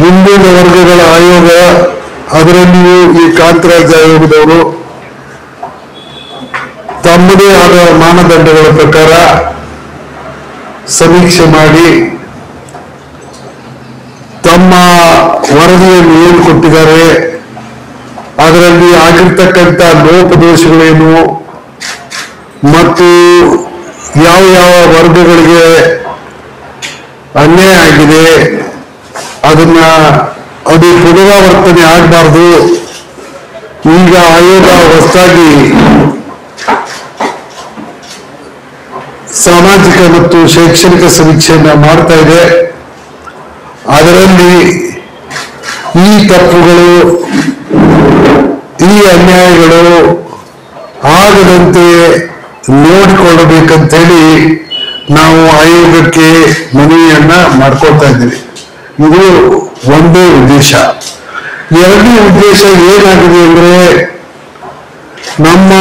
ಹಿಂದುಳಿದ ವರ್ಗಗಳ ಆಯೋಗ, ಅದರಲ್ಲಿಯೂ ಈ ಕಾಂತರಾಜ್ ಆಯೋಗದವರು ತಮ್ಮದೇ ಆದ ಮಾನದಂಡಗಳ ಪ್ರಕಾರ ಸಮೀಕ್ಷೆ ಮಾಡಿ ತಮ್ಮ ವರದಿಯನ್ನು ಏನು ಕೊಟ್ಟಿದ್ದಾರೆ, ಅದರಲ್ಲಿ ಆಗಿರ್ತಕ್ಕಂಥ ಲೋಪದೋಷಗಳೇನು ಮತ್ತು ಯಾವ ಯಾವ ವರ್ಗಗಳಿಗೆ ಅನ್ಯಾಯ ಆಗಿದೆ ಅದು ಪುನರಾವರ್ತನೆ ಆಗಬಾರ್ದು. ಈಗ ಆಯೋಗ ಹೊಸದಾಗಿ ಸಾಮಾಜಿಕ ಮತ್ತು ಶೈಕ್ಷಣಿಕ ಸಮೀಕ್ಷೆಯನ್ನ ಮಾಡ್ತಾ ಇದೆ. ಅದರಲ್ಲಿ ಈ ತಪ್ಪುಗಳು, ಈ ಅನ್ಯಾಯಗಳು ಆಗದಂತೆ ನೋಡಿಕೊಳ್ಳಬೇಕಂತೇಳಿ ನಾವು ಆಯೋಗಕ್ಕೆ ಮನವಿಯನ್ನ ಮಾಡ್ಕೊಳ್ತಾ ಇದ್ದೀವಿ. ಇದು ಒಂದೇ ಉದ್ದೇಶ. ಎರಡನೇ ಉದ್ದೇಶ ಏನಾಗಿದೆ ಅಂದ್ರೆ, ನಮ್ಮ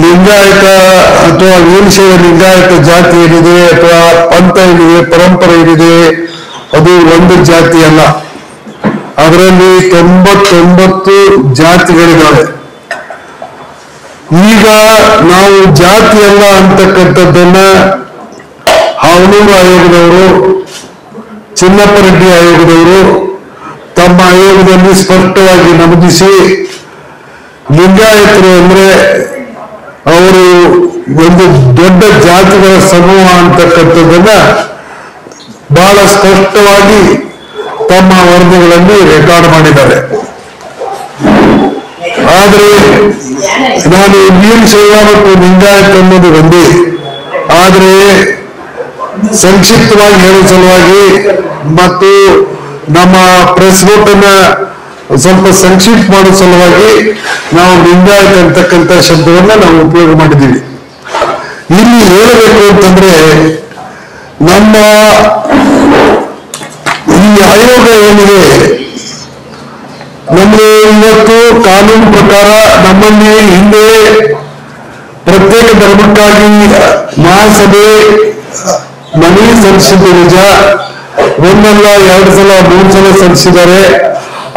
ಲಿಂಗಾಯತ ಅಥವಾ ವೀರಶೈವ ಲಿಂಗಾಯತ ಜಾತಿ ಏನಿದೆ ಅಥವಾ ಪಂಥ ಏನಿದೆ, ಪರಂಪರೆ ಏನಿದೆ, ಅದು ಒಂದು ಜಾತಿ ಅಲ್ಲ. ಅದರಲ್ಲಿ 99 ಜಾತಿಗಳಿದ್ದಾವೆ. ಈಗ ನಾವು ಜಾತಿ ಅಲ್ಲ ಅಂತಕ್ಕಂಥದ್ದನ್ನ ಹಾವನೂರು ಆಯೋಗದವರು, ಚಿನ್ನಪ್ಪ ರೆಡ್ಡಿ ಆಯೋಗದವರು ತಮ್ಮ ಆಯೋಗದಲ್ಲಿ ಸ್ಪಷ್ಟವಾಗಿ ನಮೂದಿಸಿ, ಲಿಂಗಾಯತರು ಅಂದ್ರೆ ಅವರು ಒಂದು ದೊಡ್ಡ ಜಾತಿಗಳ ಸಮೂಹ ಅಂತಕ್ಕಂಥದ್ದನ್ನ ಬಹಳ ಸ್ಪಷ್ಟವಾಗಿ ತಮ್ಮ ವರದಿಗಳಲ್ಲಿ ರೆಕಾರ್ಡ್ ಮಾಡಿದ್ದಾರೆ. ಆದರೆ ನಾನು ವೀರಶೈವ ಮತ್ತು ಲಿಂಗಾಯತ ಅನ್ನೋದು ಒಂದೇ. ಆದರೆ ಸಂಕ್ಷಿಪ್ತವಾಗಿ ಹೇಳುವ ಸಲುವಾಗಿ ಮತ್ತು ನಮ್ಮ ಪ್ರೆಸ್ ನೋಟ್ ಅನ್ನ ಸ್ವಲ್ಪ ಸಂಕ್ಷಿಪ್ತ ಮಾಡೋ ಸಲುವಾಗಿ ನಾವು ಲಿಂಗಾಯತ ಅಂತಕ್ಕಂಥ ಶಬ್ದವನ್ನ ನಾವು ಉಪಯೋಗ ಮಾಡಿದ್ದೀವಿ. ಇಲ್ಲಿ ಹೇಳಬೇಕು ಅಂತಂದ್ರೆ, ನಮ್ಮ ಈ ಆಯೋಗ ಏನಿದೆ, ನಮಗೆ ಇವತ್ತು ಕಾನೂನು ಪ್ರಕಾರ ನಮ್ಮಲ್ಲಿ ಹಿಂದೆ ಪ್ರತ್ಯೇಕ ಧರ್ಮಕ್ಕಾಗಿ ಮಹಾಸಭೆ ಮನವಿ ಸಲ್ಲಿಸಿದ್ದು ನಿಜ. ಒಂದಲ್ಲ, 2 ಸಲ 3 ಸಲ ಸಲ್ಲಿಸಿದ್ದಾರೆ.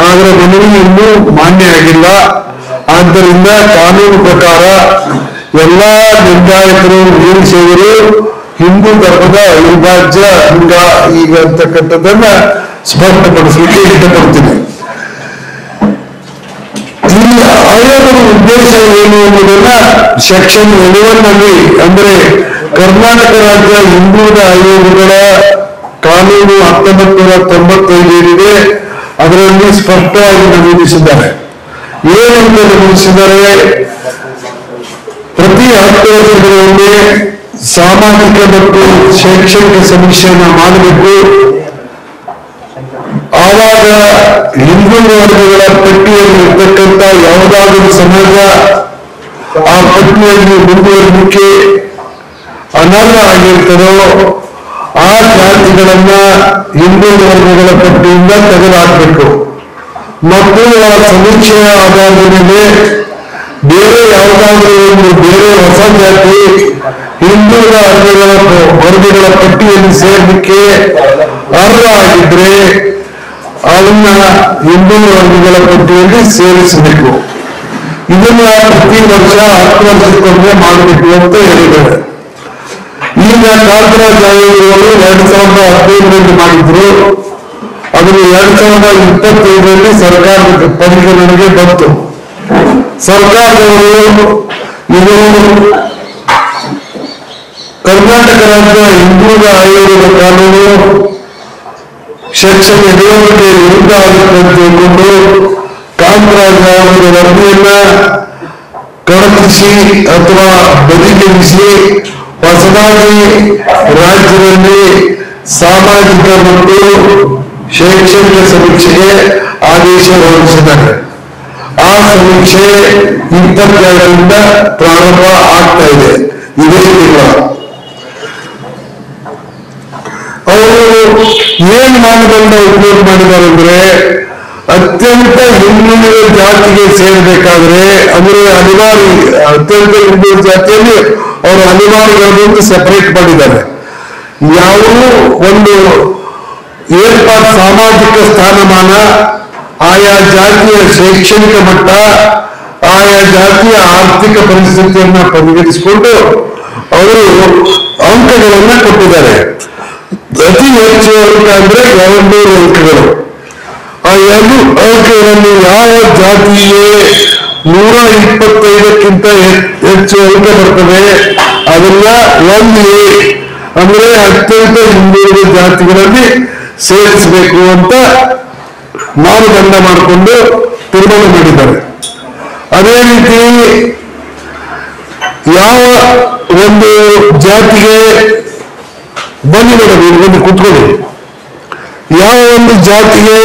ಆದರೆ ಮನವಿ ಇನ್ನೂ ಮಾನ್ಯ ಆಗಿಲ್ಲ. ಆದ್ದರಿಂದ ಕಾನೂನು ಪ್ರಕಾರ ಎಲ್ಲಾ ಲಿಂಗಾಯತರು, ವೀರಶೈವರು ಹಿಂದೂ ಧರ್ಮದ ಅವಿಭಾಜ್ಯ ಅಂಗ ಈಗ ಅಂತಕ್ಕಂಥದ್ದನ್ನ ಸ್ಪಷ್ಟಪಡಿಸಲಿಕ್ಕೆ ಇಷ್ಟಪಡ್ತೀನಿ. ಇಲ್ಲಿ ಆಯೋಗದ ಉದ್ದೇಶ ಏನು ಅನ್ನೋದನ್ನ ಸೆಕ್ಷನ್ 11 ಅಂದ್ರೆ ಕರ್ನಾಟಕ ರಾಜ್ಯ ಹಿಂದುಳಿದ ಆಯೋಗಗಳ ಕಾನೂನು 1995 ಏನಿದೆ ಅದರಲ್ಲಿ ಸ್ಪಷ್ಟವಾಗಿ ನಮೂದಿಸಿದ್ದಾರೆ. ಏನಂತ ನಮೂದಿಸಿದ್ದಾರೆ? ಪ್ರತಿ 10 ವರ್ಷಗಳಲ್ಲಿ ಸಾಮಾಜಿಕ ಮತ್ತು ಶೈಕ್ಷಣಿಕ ಸಮೀಕ್ಷೆಯನ್ನ ಮಾಡಬೇಕು. ಆವಾಗ ಹಿಂದುಳಿದ ವರ್ಗಗಳ ಪಟ್ಟಿಯಲ್ಲಿ ಇರ್ತಕ್ಕಂಥ ಯಾವುದಾದರೂ ಸಮಾಜ ಆ ಪಟ್ಟಿಯಲ್ಲಿ ಮುಂದುವರಿಲಿಕ್ಕೆ ಅನರ್ಹ ಆಗಿರ್ತದೋ ಆ ಜಾತಿಗಳನ್ನ ಹಿಂದುಳಿದ ವರ್ಗಗಳ ಪಟ್ಟಿಯಿಂದ ತೆಗೆದುಹಾಕಬೇಕು. ಮತ್ತು ಆ ಸಮೀಕ್ಷೆಯ ಆಧಾರದ ಮೇಲೆ ಬೇರೆ ಯಾವುದಾದ್ರೂ ಒಂದು ಬೇರೆ ಹೊಸ ಜಾತಿ ಹಿಂದುಳಿದ ವರ್ಗಗಳ ಪಟ್ಟಿಯಲ್ಲಿ ಸೇರಲಿಕ್ಕೆ ಅರ್ಹ ಆಗಿದ್ರೆ ಅದನ್ನ ಹಿಂದುಳಿದ ವರ್ಗಗಳ ಪಟ್ಟಿಯಲ್ಲಿ ಸೇರಿಸಬೇಕು. ಇದನ್ನ ಪ್ರತಿ ವರ್ಷ 10 ವರ್ಷಕ್ಕೊಮ್ಮೆ ಮಾಡಬೇಕು ಅಂತ ಹೇಳಿದ್ದಾರೆ. ಈಗ ಕಾಂತರಾಜ್ ಆಯೋಗಗಳು 2015ರಲ್ಲಿ ಮಾಡಿದ್ರು. ಅದನ್ನು 2025ರಲ್ಲಿ ಸರ್ಕಾರದ ಪರಿಗಣನೆಗೆ ಬಂತು. ಸರ್ಕಾರದವರು ಇದು ಕರ್ನಾಟಕ ರಾಜ್ಯ ಹಿಂದುಳಿದ ಆಯೋಗದ ಕಾನೂನು ಸೆಕ್ಷನ್ 70ಕ್ಕೆ ವಿರುದ್ಧ ಆಗುತ್ತೆ ಅಂತ ಹೇಳಿಕೊಂಡು ಕಾಂತರಾಜ್ ಆಯೋಗದ ವರದಿಯನ್ನ ಕಳಚಿಸಿ ಅಥವಾ ಬದಿಗಿರಿಸಿ ಹೊಸದಾಗಿ ರಾಜ್ಯದಲ್ಲಿ ಸಾಮಾಜಿಕ ಮತ್ತು ಶೈಕ್ಷಣಿಕ ಸಮೀಕ್ಷೆಗೆ ಆದೇಶ ಹೊರಡಿಸಿದ್ದಾರೆ. ಆ ಸಮೀಕ್ಷೆ 22ರಿಂದ ಪ್ರಾರಂಭ ಆಗ್ತಾ ಇದೆ, ಇದೇ ತಿಂಗಳ. ಅವರು ಏನ್ ಮಾನದಂಡ ಉಪಯೋಗ ಮಾಡಿದ್ದಾರೆ ಅಂದ್ರೆ, ಅತ್ಯಂತ ಹಿಂದುಳಿದ ಜಾತಿಗೆ ಸೇರಬೇಕಾದ್ರೆ ಅಂದ್ರೆ ಅತ್ಯಂತ ಹಿಂದುಳಿದ ಜಾತಿಯಲ್ಲಿ ಅವರು ಅನಿವಾರ್ಯಗಳನ್ನು ಸೆಪರೇಟ್ ಮಾಡಿದ್ದಾರೆ. ಯಾವುದೂ ಒಂದು ಏರ್ಪಾಡು ಸಾಮಾಜಿಕ ಸ್ಥಾನಮಾನ, ಆಯಾ ಜಾತಿಯ ಶೈಕ್ಷಣಿಕ ಮಟ್ಟ, ಆಯಾ ಜಾತಿಯ ಆರ್ಥಿಕ ಪರಿಸ್ಥಿತಿಯನ್ನ ಪರಿಗಣಿಸಿಕೊಂಡು ಅವರು ಅಂಕಗಳನ್ನ ಕೊಟ್ಟಿದ್ದಾರೆ. ಅತಿ ಹೆಚ್ಚು ಅಂಕ ಅಂದ್ರೆ 200 ಅಂಕಗಳು. ಆ 2 ಅಂಕಗಳಲ್ಲಿ ಯಾವ ಜಾತಿಗೆ 125ಕ್ಕಿಂತ ಹೆಚ್ಚು ಅಂಕ ಬರ್ತದೆ ಅದನ್ನ 1A ಅಂದ್ರೆ ಅತ್ಯಂತ ಹಿಂದುಳಿದ ಜಾತಿಗಳಲ್ಲಿ ಸೇರಿಸಬೇಕು ಅಂತ ಮಾನದಂಡ ಮಾಡಿಕೊಂಡು ತೀರ್ಮಾನ ಮಾಡಿದ್ದಾರೆ. ಅದೇ ರೀತಿ ಯಾವ ಒಂದು ಜಾತಿಗೆ ಬನ್ನಿ ಮೇಡಮ್ ಇಲ್ಲಿ ಕೂತ್ಕೊಳ್ಳಿ, ಯಾವ ಒಂದು ಜಾತಿಗೆ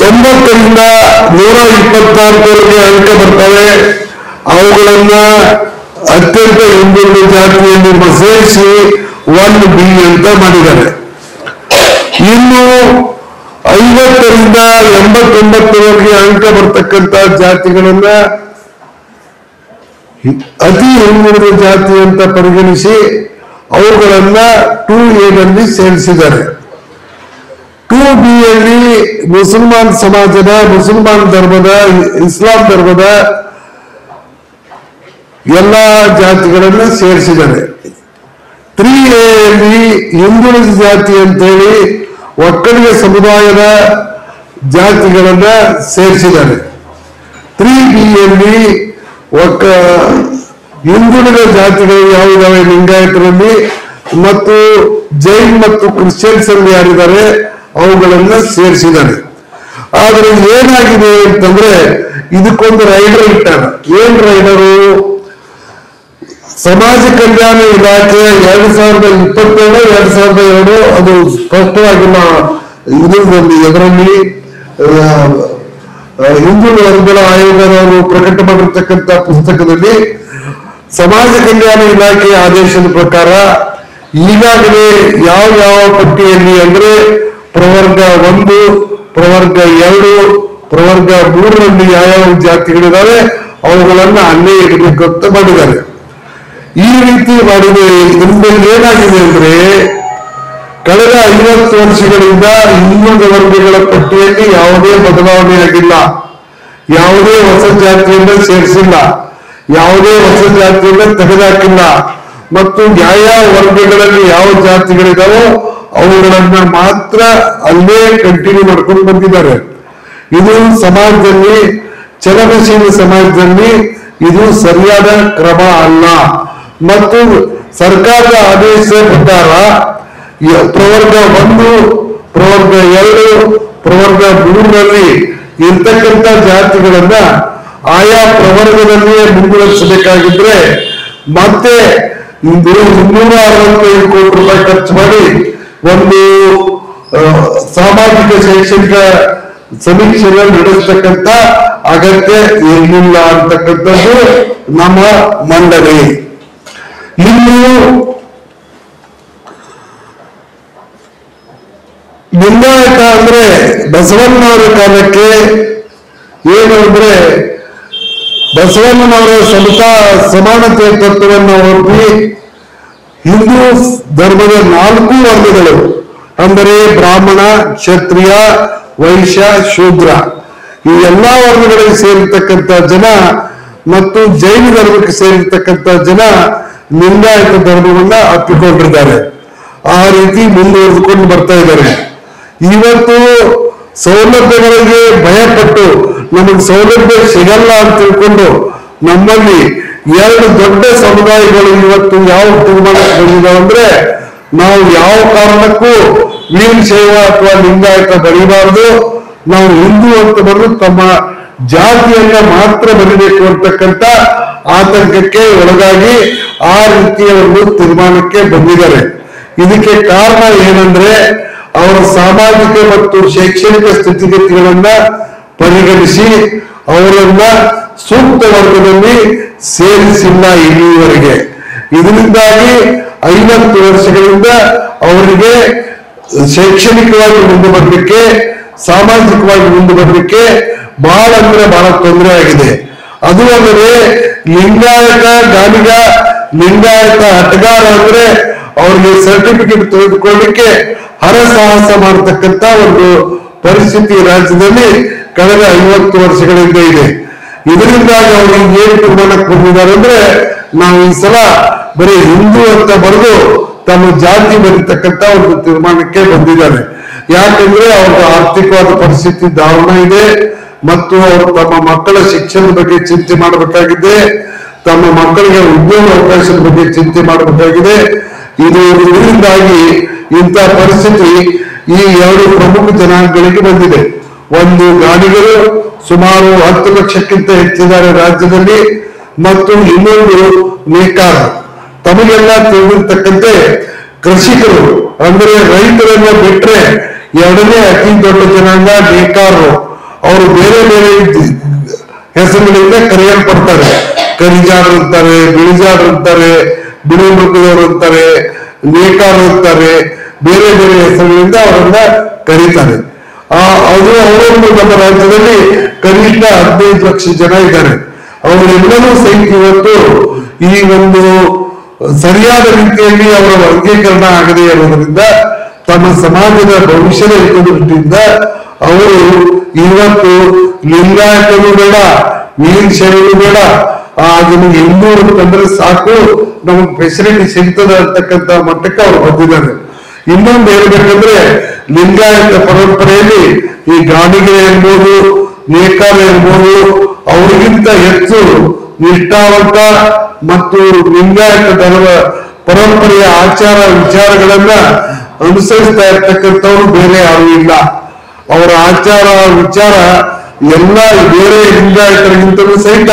90ರಿಂದ 124ವರೆಗೆ ಅಂಕ ಬರ್ತವೆ ಅವುಗಳನ್ನ ಅತ್ಯಂತ ಹಿಂದುಳಿದ ಜಾತಿಯಲ್ಲಿ ಸೇರಿಸಿ 1B ಅಂತ ಮಾಡಿದ್ದಾರೆ. ಇನ್ನು 50ರಿಂದ 89ವರೆಗೆ ಅಂಕ ಬರ್ತಕ್ಕಂಥ ಜಾತಿಗಳನ್ನ ಅತಿ ಹಿಂದುಳಿದ ಜಾತಿ ಅಂತ ಪರಿಗಣಿಸಿ ಅವುಗಳನ್ನ 2A ಸೇರಿಸಿದ್ದಾರೆ. 2Bಯಲ್ಲಿ ಮುಸಲ್ಮಾನ್ ಸಮಾಜದ, ಮುಸಲ್ಮಾನ್ ಧರ್ಮದ, ಇಸ್ಲಾಂ ಧರ್ಮದ ಎಲ್ಲ ಜಾತಿಗಳನ್ನ ಸೇರಿಸಿದ್ದಾರೆ. 3Aಯಲ್ಲಿ ಹಿಂದುಳಿದ ಜಾತಿ ಅಂತೇಳಿ ಒಕ್ಕಲಿಗ ಸಮುದಾಯದ ಜಾತಿಗಳನ್ನ ಸೇರಿಸಿದ್ದಾರೆ. 3Bಯಲ್ಲಿ ಹಿಂದುಳಿದ ಜಾತಿಗಳು ಯಾವುದಾವೆ ಲಿಂಗಾಯತರಲ್ಲಿ ಮತ್ತು ಜೈನ್ ಮತ್ತು ಕ್ರಿಶ್ಚಿಯನ್ಸ್ ಅಲ್ಲಿ ಯಾರಿದ್ದಾರೆ ಅವುಗಳನ್ನ ಸೇರಿಸಿದ್ದಾರೆ. ಆದ್ರೆ ಏನಾಗಿದೆ ಅಂತಂದ್ರೆ ಇದಕ್ಕೊಂದು ರೈಡರ್ ಇಟ್ಟಾರ. ಏನ್ ರೈಡರು? ಸಮಾಜ ಕಲ್ಯಾಣ ಇಲಾಖೆ 2022 ಅದು ಸ್ಪಷ್ಟವಾಗಿಲ್ಲ. ಇದರಲ್ಲಿ ಹಿಂದುಳಿದ ವರ್ಗಗಳ ಆಯೋಗದವರು ಪ್ರಕಟ ಮಾಡಿರ್ತಕ್ಕಂಥ ಪುಸ್ತಕದಲ್ಲಿ ಸಮಾಜ ಕಲ್ಯಾಣ ಇಲಾಖೆ ಆದೇಶದ ಪ್ರಕಾರ ಈಗಾಗಲೇ ಯಾವ ಪಟ್ಟಿಯಲ್ಲಿ ಅಂದ್ರೆ ಪ್ರವರ್ಗ 1, ಪ್ರವರ್ಗ 2, ಪ್ರವರ್ಗ 3ರಲ್ಲಿ ಯಾವ ಜಾತಿಗಳಿದಾವೆ ಅವುಗಳನ್ನ ಅಲ್ಲೇ ಇಡಬೇಕು ಅಂತ ಮಾಡಿದ್ದಾರೆ. ಈ ರೀತಿ ಮಾಡಿದ ಇದರಿಂದ ಏನಾಗಿದೆ ಅಂದ್ರೆ ಕಳೆದ 50 ವರ್ಷಗಳಿಂದ ಹಿಂದುಳಿದ ವರ್ಗಗಳ ಪಟ್ಟಿಯಲ್ಲಿ ಯಾವುದೇ ಬದಲಾವಣೆ ಆಗಿಲ್ಲ, ಯಾವುದೇ ಹೊಸ ಜಾತಿಯನ್ನ ಸೇರಿಸಿಲ್ಲ, ಯಾವುದೇ ಹೊಸ ಜಾತಿಯನ್ನ ತೆಗೆದುಹಾಕಿಲ್ಲ ಮತ್ತು ಯಾವ ವರ್ಗಗಳಲ್ಲಿ ಯಾವ ಜಾತಿಗಳಿದಾವೋ ಅವುಗಳನ್ನ ಮಾತ್ರ ಅಲ್ಲೇ ಕಂಟಿನ್ಯೂ ಮಾಡ್ಕೊಂಡು ಬಂದಿದ್ದಾರೆ. ಇದು ಸಮಾಜದಲ್ಲಿ, ಚಲನಶೀಲ ಸಮಾಜದಲ್ಲಿ ಇದು ಸರಿಯಾದ ಕ್ರಮ ಅಲ್ಲ. ಮತ್ತು ಸರ್ಕಾರದ ಆದೇಶ ಪ್ರಕಾರ ಪ್ರವರ್ಗ 1, ಪ್ರವರ್ಗ 2, ಪ್ರವರ್ಗ 3ರಲ್ಲಿ ಇರ್ತಕ್ಕಂಥ ಜಾತಿಗಳನ್ನ ಆಯಾ ಪ್ರವರ್ಗದಲ್ಲಿಯೇ ಮುಂದುವರಿಸಬೇಕಾಗಿದ್ರೆ ಮತ್ತೆ 265 ಕೋಟಿ ರೂಪಾಯಿ ಖರ್ಚು ಮಾಡಿ ಒಂದು ಸಾಮಾಜಿಕ ಶೈಕ್ಷಣಿಕ ಸಮೀಕ್ಷೆಯನ್ನು ನಡೆಸತಕ್ಕಂಥ ಅಗತ್ಯ ಇರಲಿಲ್ಲ ಅಂತಕ್ಕಂಥದ್ದು ನಮ್ಮ ಮಂಡನೆ. ಇನ್ನು ಲಿಂಗಾಯತ ಅಂದ್ರೆ ಬಸವಣ್ಣನವರ ಕಾಲಕ್ಕೆ ಏನು ಅಂದ್ರೆ ಬಸವಣ್ಣನವರ ಸಮಾನತೆಯ ತತ್ವವನ್ನು ಒಪ್ಪಿ ಹಿಂದೂ ಧರ್ಮದ 4 ವರ್ಗಗಳು ಅಂದರೆ ಬ್ರಾಹ್ಮಣ, ಕ್ಷತ್ರಿಯ, ವೈಶ್ಯ, ಶೂದ್ರ ಈ ಎಲ್ಲಾ ವರ್ಗಗಳಿಗೆ ಸೇರಿರ್ತಕ್ಕಂಥ ಜನ ಮತ್ತು ಜೈನ ಧರ್ಮಕ್ಕೆ ಸೇರಿರ್ತಕ್ಕಂಥ ಜನ ಲಿಂಗಾಯತ ಧರ್ಮವನ್ನ ಅಪ್ಪಿಕೊಂಡಿದ್ದಾರೆ. ಆ ರೀತಿ ಮುಂದುವರೆದುಕೊಂಡು ಬರ್ತಾ ಇದ್ದಾರೆ. ಇವತ್ತು ಸೌಲಭ್ಯಗಳಿಗೆ ಭಯಪಟ್ಟು ನಮಗೆ ಸೌಲಭ್ಯ ಸಿಗಲ್ಲ ಅಂತ ತಿಳ್ಕೊಂಡು ನಮ್ಮಲ್ಲಿ 2 ದೊಡ್ಡ ಸಮುದಾಯಗಳು ಇವತ್ತು ಯಾವ ತೀರ್ಮಾನಕ್ಕೆ ಬಂದಿದ್ದಾವೆ ಅಂದ್ರೆ ನಾವು ಯಾವ ಕಾರಣಕ್ಕೂ ವೀರಶೈವ ಅಥವಾ ಲಿಂಗಾಯತ ಬರೀಬಾರದು, ನಾವು ಹಿಂದೂ ಅಂತ ಬರೆದು ತಮ್ಮ ಜಾತಿಯನ್ನ ಮಾತ್ರ ಬರೀಬೇಕು ಅಂತಕ್ಕಂಥ ಆತಂಕಕ್ಕೆ ಒಳಗಾಗಿ ಆ ರೀತಿಯ ಒಂದು ತೀರ್ಮಾನಕ್ಕೆ ಬಂದಿದ್ದಾರೆ. ಇದಕ್ಕೆ ಕಾರಣ ಏನಂದ್ರೆ ಅವರ ಸಾಮಾಜಿಕ ಮತ್ತು ಶೈಕ್ಷಣಿಕ ಸ್ಥಿತಿಗತಿಗಳನ್ನ ಪರಿಗಣಿಸಿ ಅವರನ್ನ ಸೂಕ್ತ ವರ್ಗದಲ್ಲಿ ಸೇರಿಸಿಲ್ಲ ಇಲ್ಲಿಯವರೆಗೆ. ಇದರಿಂದಾಗಿ 50 ವರ್ಷಗಳಿಂದ ಅವರಿಗೆ ಶೈಕ್ಷಣಿಕವಾಗಿ ಮುಂದೆ ಬರಲಿಕ್ಕೆ, ಸಾಮಾಜಿಕವಾಗಿ ಮುಂದೆ ಬರಲಿಕ್ಕೆ ಬಹಳ ಅಂದ್ರೆ ಬಹಳ ತೊಂದರೆ ಆಗಿದೆ. ಅದು ಅಲ್ಲದೆ ಲಿಂಗಾಯತ ಗಾಲಿಗ, ಲಿಂಗಾಯತ ಹಟಗಾರ ಅಂದ್ರೆ ಅವ್ರಿಗೆ ಸರ್ಟಿಫಿಕೇಟ್ ತೆಗೆದುಕೊಳ್ಳಲಿಕ್ಕೆ ಹರಸಾಹಸ ಮಾಡತಕ್ಕಂತ ಒಂದು ಪರಿಸ್ಥಿತಿ ರಾಜ್ಯದಲ್ಲಿ ಕಳೆದ 50 ವರ್ಷಗಳಿಂದ ಇದೆ. ಇದರಿಂದಾಗಿ ಅವ್ರಿಗೆ ಏನ್ ತೀರ್ಮಾನಕ್ಕೆ ಬಂದಿದ್ದಾರೆ ಅಂದ್ರೆ, ನಾವು ಈ ಸಲ ಬರೀ ಹಿಂದೂ ಅಂತ ಬರೆದು ತಮ್ಮ ಜಾತಿ ಬರೀತಕ್ಕಂತ ಒಂದು ತೀರ್ಮಾನಕ್ಕೆ ಬಂದಿದ್ದಾರೆ. ಯಾಕಂದ್ರೆ ಅವ್ರ ಆರ್ಥಿಕವಾದ ಪರಿಸ್ಥಿತಿ ದಾರುಣ ಇದೆ ಮತ್ತು ಅವರು ತಮ್ಮ ಮಕ್ಕಳ ಶಿಕ್ಷಣದ ಬಗ್ಗೆ ಚಿಂತೆ ಮಾಡಬೇಕಾಗಿದೆ, ತಮ್ಮ ಮಕ್ಕಳಿಗೆ ಉದ್ಯೋಗ ಅವಕಾಶದ ಬಗ್ಗೆ ಚಿಂತೆ ಮಾಡಬೇಕಾಗಿದೆ. ಇದರಿಂದಾಗಿ ಇಂಥ ಪರಿಸ್ಥಿತಿ ಈ 2 ಪ್ರಮುಖ ಜನಾಂಗಗಳಿಗೆ ಬಂದಿದೆ. ಒಂದು ಗಾಡಿಗಳು ಸುಮಾರು 10 ಲಕ್ಷಕ್ಕಿಂತ ಹೆಚ್ಚಿದ್ದಾರೆ ರಾಜ್ಯದಲ್ಲಿ, ಮತ್ತು ಇನ್ನೊಂದು ನೇಕಾರ. ತಮಗೆಲ್ಲ ತಿಳಿದಿರ್ತಕ್ಕಂತೆ ಕೃಷಿಕರು ಅಂದ್ರೆ ರೈತರನ್ನ ಬಿಟ್ರೆ 2ನೇ ಅತಿ ದೊಡ್ಡ ಜನಾಂಗ ನೇಕಾರರು. ಅವರು ಬೇರೆ ಬೇರೆ ಹೆಸರುಗಳಿಂದ ಕರೆಯಲ್ಪಡ್ತಾರೆ. ಕರಿಜಾರು ಅಂತಾರೆ, ಬಿಳಿಜಾರು ಅಂತಾರೆ, ಬಿಳಿ ಮೃಗದವರು ಅಂತಾರೆ, ನೇಕಾರರು ಅಂತಾರೆ, ಬೇರೆ ಬೇರೆ ಹೆಸರುಗಳಿಂದ ಅವರನ್ನ ಕರೀತಾರೆ. ಅದು ಅವರನ್ನು ನಮ್ಮ ರಾಜ್ಯದಲ್ಲಿ ಕನಿಷ್ಠ 15 ಲಕ್ಷ ಜನ ಇದ್ದಾರೆ. ಅವರೆಲ್ಲರೂ ಸಹಿತ ಇವತ್ತು ಈ ಒಂದು ಸರಿಯಾದ ರೀತಿಯಲ್ಲಿ ಅವರ ವರ್ಗೀಕರಣ ಆಗದೆ ಇರುವುದರಿಂದ ತಮ್ಮ ಸಮಾಜದ ಭವಿಷ್ಯದ ಹಿತದೃಷ್ಟಿಯಿಂದ ಅವರು ಇವತ್ತು ಲಿಂಗಾಯತನೂ ಬೇಡ, ವೀರಶೈವನೂ ಬೇಡ, ನಿಮಗೆ ಹಿಂದೂ ಅಂತಂದ್ರೆ ಸಾಕು, ನಮಗೆ ಫೆಸಿಲಿಟಿ ಸಿಗ್ತದೆ ಅಂತಕ್ಕಂಥ ಮಟ್ಟಕ್ಕೆ ಅವರು ಬಂದಿದ್ದಾರೆ. ಇನ್ನೊಂದು ಹೇಳ್ಬೇಕಂದ್ರೆ, ಲಿಂಗಾಯತ ಪರಂಪರೆಯಲ್ಲಿ ಈ ಗಾಣಿಗೆ ಇರ್ಬೋದು, ನೇಕಾರ ಇರ್ಬೋದು, ಅವರಿಗಿಂತ ಹೆಚ್ಚು ನಿಷ್ಠಾವಂತ ಮತ್ತು ಲಿಂಗಾಯತ ಧರ್ಮ ಪರಂಪರೆಯ ಆಚಾರ ವಿಚಾರಗಳನ್ನ ಅನುಸರಿಸ್ತಾ ಇರ್ತಕ್ಕಂಥವ್ರು ಬೇರೆ ಯಾರು ಇಲ್ಲ. ಅವರ ಆಚಾರ ವಿಚಾರ ಎಲ್ಲ ಬೇರೆ ಲಿಂಗಾಯತರಿಗಿಂತಲೂ ಸಹಿತ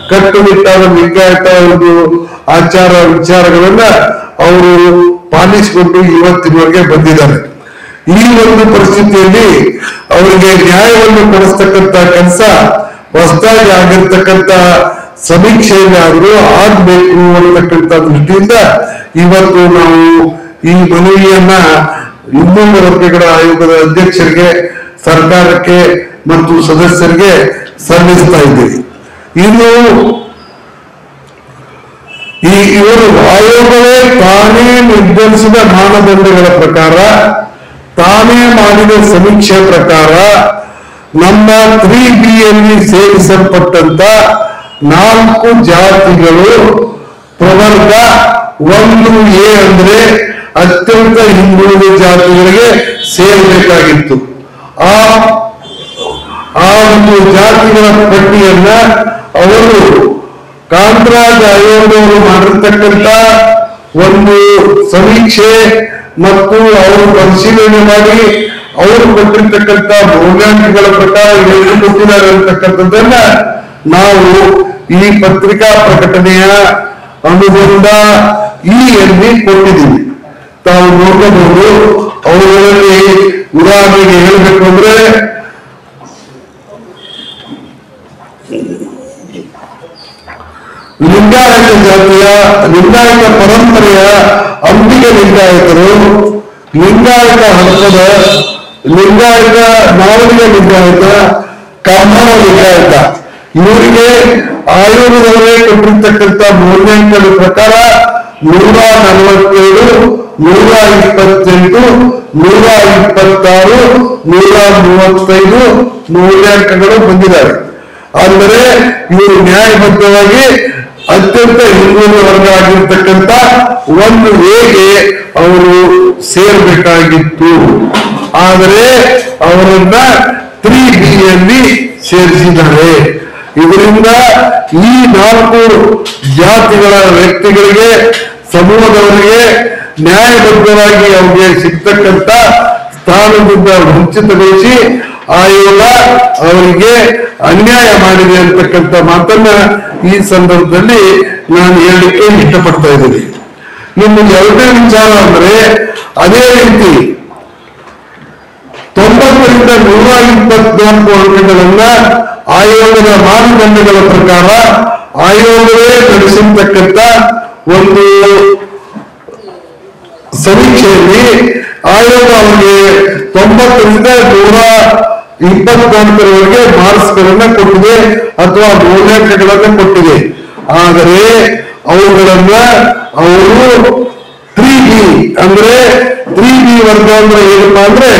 ಕಟ್ಟುನಿಟ್ಟಾದ ಲಿಂಗಾಯತ ಒಂದು ಆಚಾರ ವಿಚಾರಗಳನ್ನ ಅವರು ಪಾಲಿಸಿಕೊಂಡು ಇವತ್ತಿನವರೆಗೆ ಬಂದಿದ್ದಾರೆ. ಈ ಒಂದು ಪರಿಸ್ಥಿತಿಯಲ್ಲಿ ಅವರಿಗೆ ನ್ಯಾಯವನ್ನು ಕೊಡಿಸ್ತಕ್ಕಂಥ ಕೆಲಸ ಹೊಸದಾಗಿ ಆಗಿರ್ತಕ್ಕಂಥ ಸಮೀಕ್ಷೆಯಾದರೂ ಆಗ್ಬೇಕು ಅನ್ನತಕ್ಕಂಥ ದೃಷ್ಟಿಯಿಂದ ಇವತ್ತು ನಾವು ಈ ಮನವಿಯನ್ನ ಹಿಂದೂ ವರ್ಗಗಳ ಆಯೋಗದ ಅಧ್ಯಕ್ಷರಿಗೆ, ಸರ್ಕಾರಕ್ಕೆ ಮತ್ತು ಸದಸ್ಯರಿಗೆ ಸಲ್ಲಿಸ್ತಾ ಇದ್ದೀವಿ. ಇನ್ನು ಇವರು ಆಯೋಗವೇ ತಾನೇ ನಿರ್ಧರಿಸಿದ ಮಾನದಂಡಗಳ ಪ್ರಕಾರ, ತಾನೇ ಮಾಡಿದ ಸಮೀಕ್ಷೆ ಪ್ರಕಾರ ನಮ್ಮ 3Bಯಲ್ಲಿ ಸೇರಿಸಲ್ಪಟ್ಟಂತ 4 ಜಾತಿಗಳು ಪ್ರವರ್ಗ 1A ಅಂದ್ರೆ ಅತ್ಯಂತ ಹಿಂದುಳಿದ ಜಾತಿಗಳಿಗೆ ಸೇರಬೇಕಾಗಿತ್ತು. ಆ ಒಂದು ಜಾತಿಗಳ ಪಟ್ಟಿಯನ್ನ ಅವರು ಕಾಂತರಾಜ್ ಆಯೋಗದವರು ಮಾಡಿರ್ತಕ್ಕಂಥ ಒಂದು ಸಮೀಕ್ಷೆ ಮತ್ತು ಅವರು ಪರಿಶೀಲನೆ ಮಾಡಿ ಅವರು ಕೊಟ್ಟಿರ್ತಕ್ಕಂಥ ಮೌಲ್ಯಾಂಕಗಳ ಪ್ರಕಾರ ಏನು ಕೊಟ್ಟಿದ್ದಾರೆ ಅಂತಕ್ಕಂಥದ್ದನ್ನ ನಾವು ಈ ಪತ್ರಿಕಾ ಪ್ರಕಟಣೆಯ ಅನುಬಂಧ ಎಲ್ಲಿ ಕೊಟ್ಟಿದ್ದೀವಿ. ತಾವು ನೋಡಬಹುದು. ಅವುಗಳಲ್ಲಿ ಉದಾಹರಣೆಗೆ ಹೇಳಬೇಕು ಅಂದ್ರೆ, ಲಿಂಗಾಯತ ಜಾತಿಯ ಲಿಂಗಾಯತ ಪರಂಪರೆಯ ಅಂಬಿಗ ಲಿಂಗಾಯತರು, ಲಿಂಗಾಯತ ಹಂತದ ಲಿಂಗಾಯತ, ನಾವಲಿಗ ಲಿಂಗಾಯತ, ಕಮ್ಮನ ಲಿಂಗಾಯತ, ಇವರಿಗೆ ಆಯೋಗದವರೇ ಕೊಟ್ಟಿರ್ತಕ್ಕಂಥ ಮೌಲ್ಯಾಂಕದ ಪ್ರಕಾರ 147, 128, 126, 135 ಮೌಲ್ಯಾಂಕಗಳು ಬಂದಿದ್ದಾರೆ. ಅಂದರೆ ಇವರು ನ್ಯಾಯಬದ್ಧವಾಗಿ ಅತ್ಯಂತ ಹಿಂದುಳಿದ ವರ್ಗ ಆಗಿರ್ತಕ್ಕಂಥ 1Aಗೆ ಅವರು ಸೇರ್ಬೇಕಾಗಿತ್ತು. ಆದರೆ ಅವರನ್ನ 3Bಯಲ್ಲಿ ಸೇರಿಸಿದ್ದಾರೆ. ಇದರಿಂದ ಈ 4 ಜಾತಿಗಳ ವ್ಯಕ್ತಿಗಳಿಗೆ, ಸಮೂಹದವರಿಗೆ ನ್ಯಾಯಬದ್ಧವಾಗಿ ಅವರಿಗೆ ಸಿಗ್ತಕ್ಕಂಥ ಸ್ಥಾನದಿಂದ ವಂಚಿತಗೊಳಿಸಿ ಆಯೋಗ ಅವರಿಗೆ ಅನ್ಯಾಯ ಮಾಡಿದೆ ಅಂತಕ್ಕಂಥ ಮಾತನ್ನ ಈ ಸಂದರ್ಭದಲ್ಲಿ ನಾನು ಹೇಳಲಿಕ್ಕೆ ಇಷ್ಟಪಡ್ತಾ ಇದ್ದೀನಿ. ಇನ್ನು 2ನೇ ವಿಚಾರ ಅಂದ್ರೆ, ಅದೇ ರೀತಿ 90ರಿಂದ 124 ಅಂಕಗಳನ್ನ ಆಯೋಗದ ಮಾನದಂಡಗಳ ಪ್ರಕಾರ ಆಯೋಗವೇ ನಡೆಸಿರ್ತಕ್ಕಂಥ ಒಂದು ಸಮೀಕ್ಷೆಯಲ್ಲಿ ಆಯೋಗ ಅವರಿಗೆ 90ರಿಂದ 124ರವರೆಗೆ ಮಾರ್ಕ್ಸ್ಗಳನ್ನ ಕೊಟ್ಟಿದೆ ಅಥವಾ ಮೌಲ್ಯಾಂಕಗಳನ್ನ ಕೊಟ್ಟಿದೆ. ಆದರೆ ಅವುಗಳನ್ನ ಅವರು 3B 3B ಅಂದ್ರೆ 3B ವರ್ಗ ಅಂದ್ರೆ ಏನಪ್ಪಾ ಅಂದ್ರೆ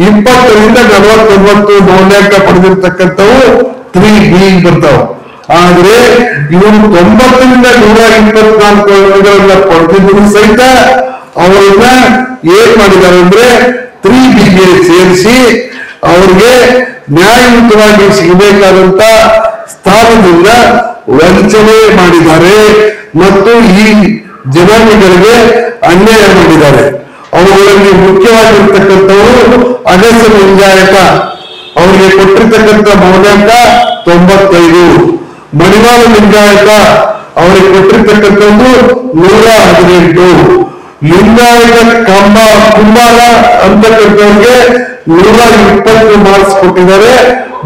20ರಿಂದ 49 ಮೌಲ್ಯಾಂಕ ಪಡೆದಿರ್ತಕ್ಕಂಥವು 3B ಬರ್ತಾವ. ಆದ್ರೆ ಇವರು 90ರಿಂದ 124 ಅಂಕಗಳನ್ನ ಪಡೆದಿದ್ರು ಸಹಿತ ಅವರನ್ನ ಏನ್ ಮಾಡಿದ್ದಾರೆ ಅಂದ್ರೆ 3Bಗೆ ಸೇರಿಸಿ ಅವ್ರಿಗೆ ನ್ಯಾಯಯುತವಾಗಿ ಸಿಗಬೇಕಾದಂತ ಸ್ಥಾನದಿಂದ ವಂಚನೆ ಮಾಡಿದ್ದಾರೆ ಮತ್ತು ಈ ಜನಾಂಗಗಳಿಗೆ ಅನ್ಯಾಯ ಮಾಡಿದ್ದಾರೆ. ಅವುಗಳಲ್ಲಿ ಮುಖ್ಯವಾಗಿರ್ತಕ್ಕಂಥವರು ಅಗಸ ಲಿಂಗಾಯತ, ಅವರಿಗೆ ಕೊಟ್ಟಿರ್ತಕ್ಕಂಥ ಮೌಲ್ಯಾಂಕ 95. ಮಣಿವಾಳ ಲಿಂಗಾಯತ ಅವರಿಗೆ ಕೊಟ್ಟಿರ್ತಕ್ಕಂಥದ್ದು 118. ಲಿಂಗಾಯತ ಕುಂಬಾರ ಅಂತಕ್ಕಂಥವ್ರಿಗೆ 120 ಮಾರ್ಕ್ಸ್ ಕೊಟ್ಟಿದ್ದಾರೆ,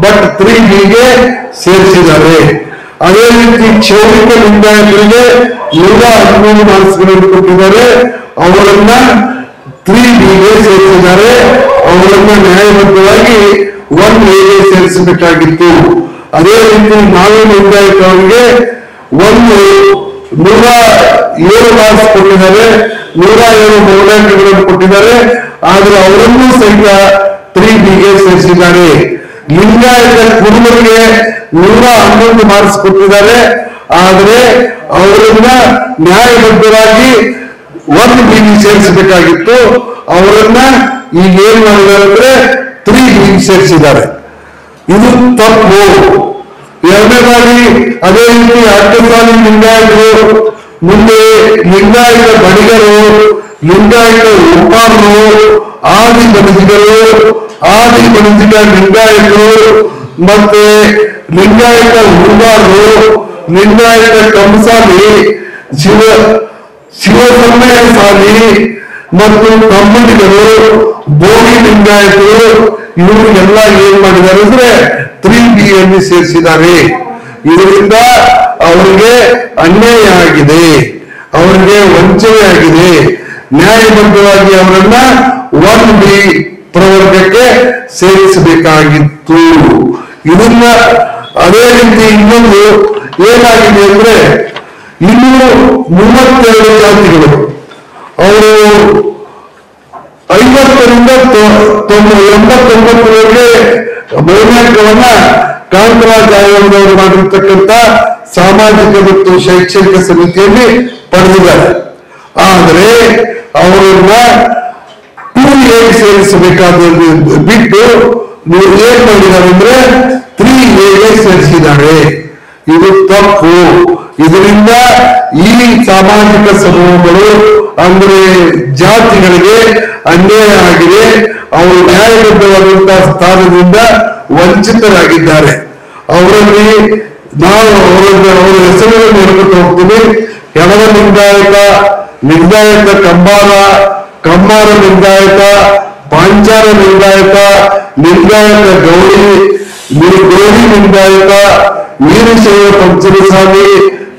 ಬಟ್ 3Bಗೆ ಸೇರಿಸಿದ್ದಾರೆ. ಅದೇ ರೀತಿ ಕ್ಷೌರಿಕ ಲಿಂಗಾಯತರಿಗೆ 113 ಮಾರ್ಕ್ಸ್ಗಳನ್ನು ಕೊಟ್ಟಿದ್ದಾರೆ, ಅವರನ್ನ 3Bಗೆ ಸೇರಿಸಿದ್ದಾರೆ. ಅವರನ್ನ ನ್ಯಾಯಬದ್ಧವಾಗಿ 1Aಗೆ ಸೇರಿಸಬೇಕಾಗಿತ್ತು. ಅದೇ ರೀತಿ ನಾವೇ ಲಿಂಗಾಯತ ಅವರಿಗೆ 107 ಮಾರ್ಕ್ಸ್ ಕೊಟ್ಟಿದ್ದಾರೆ, 107 ಮೌಲ್ಯಾಂಕಗಳನ್ನು ಕೊಟ್ಟಿದ್ದಾರೆ, ಆದ್ರೆ ಅವರನ್ನೂ ಸಹಿತ 3Bಗೆ ಸೇರಿಸಿದ್ದಾರೆ. ಲಿಂಗಾಯತ ಕುರುಬರಿಗೆ 111 ಮಾರ್ಕ್ಸ್ ಕೊಟ್ಟಿದ್ದಾರೆ, ಆದ್ರೆ ಅವರನ್ನ ನ್ಯಾಯಬದ್ಧವಾಗಿ 1Bಗೆ ಸೇರಿಸಬೇಕಾಗಿತ್ತು. ಅವರನ್ನ ಈಗ ಏನ್ ಮಾಡಿದ್ದಾರೆ ಅಂದ್ರೆ 3Bಗೆ ಸೇರಿಸಿದ್ದಾರೆ. ಇದು ತಪ್ಪು. ಎರಡನೇದಾಗಿ ಅದೇ ರೀತಿ ಅಡ್ಡಸಾಲಿ ಲಿಂಗಾಯತರು, ಮುಂದೆ ಲಿಂಗಾಯತ ಬಡಿಗರು, ಲಿಂಗಾಯತ ಉಪ್ಪಾರರು, ಆದಿ ಬಣಜಿಗ ಲಿಂಗಾಯತರು, ಮತ್ತೆ ಲಿಂಗಾಯತ ಹುಡುಗಾರರು, ಲಿಂಗಾಯತ ಕಂಸಾಲಿ, ಶಿವಸಮಯ ಸಾಲಿ ಮತ್ತು ಕಮ್ಮಡಿಗರು, ಬೋಗಿ ಲಿಂಗಾಯತರು, ಇವರಿಗೆಲ್ಲ ಏನ್ ಮಾಡಿದ್ದಾರೆ ಅಂದ್ರೆ 3Bಯಲ್ಲಿ ಸೇರಿಸಿದ್ದಾರೆ. ಇದರಿಂದ ಅವರಿಗೆ ಅನ್ಯಾಯ ಆಗಿದೆ, ಅವರಿಗೆ ವಂಚನೆ ಆಗಿದೆ. ನ್ಯಾಯಬದ್ಧವಾಗಿ ಅವರನ್ನ 1B ಪ್ರವರ್ಗಕ್ಕೆ ಸೇರಿಸಬೇಕಾಗಿತ್ತು. ಇದನ್ನ ಅದೇ ರೀತಿ ಇನ್ನೊಂದು ಏನಾಗಿದೆ ಅಂದ್ರೆ ಇನ್ನೂ 32 ಜಾತಿಗಳು ಅವರು 50ರಿಂದ 89ರವರೆಗೆ ಮೌಲ್ಯಾಂಕವನ್ನ ಕಾಂತರಾಜ್ ಆಯೋಗದವರು ಮಾಡಿರ್ತಕ್ಕಂಥ ಸಾಮಾಜಿಕ ಮತ್ತು ಶೈಕ್ಷಣಿಕ ಸಮಿತಿಯಲ್ಲಿ ಪಡೆದಿದ್ದಾರೆ. ಆದರೆ ಅವರನ್ನ 2Aಗೆ ಸೇರಿಸಬೇಕಾದದ್ದು ಬಿಟ್ಟು ನೀವು ಏನ್ ಮಾಡಿದ್ದಾರೆ ಅಂದ್ರೆ 3Aಗೆ ಸೇರಿಸಿದ್ದಾರೆ. ಇದು ತಪ್ಪು. ಇದರಿಂದ ಈ ಸಾಮಾಜಿಕ ಸಮೂಹಗಳು ಅಂದ್ರೆ ಜಾತಿಗಳಿಗೆ ಅನ್ಯಾಯ ಆಗಿದೆ. ಅವರು ನ್ಯಾಯಬದ್ಧವಾದಂತಹ ಸ್ಥಾನದಿಂದ ವಂಚಿತರಾಗಿದ್ದಾರೆ. ಅವರಲ್ಲಿ ನಾವು ಅವರ ಹೆಸರುಗಳನ್ನು ಹೇಳ್ಕೊತ ಹೋಗ್ತೀವಿ. ಹೆಣದ ಲಿಂಗಾಯತ, ಲಿಂಗಾಯತ ಕಂಬಾರ ಲಿಂಗಾಯತ, ಪಾಂಚಾಲ ಲಿಂಗಾಯತ, ಲಿಂಗಾಯತ ಗೌಡಿ ಲಿಂಗಾಯತ, ವೀರಶೈವ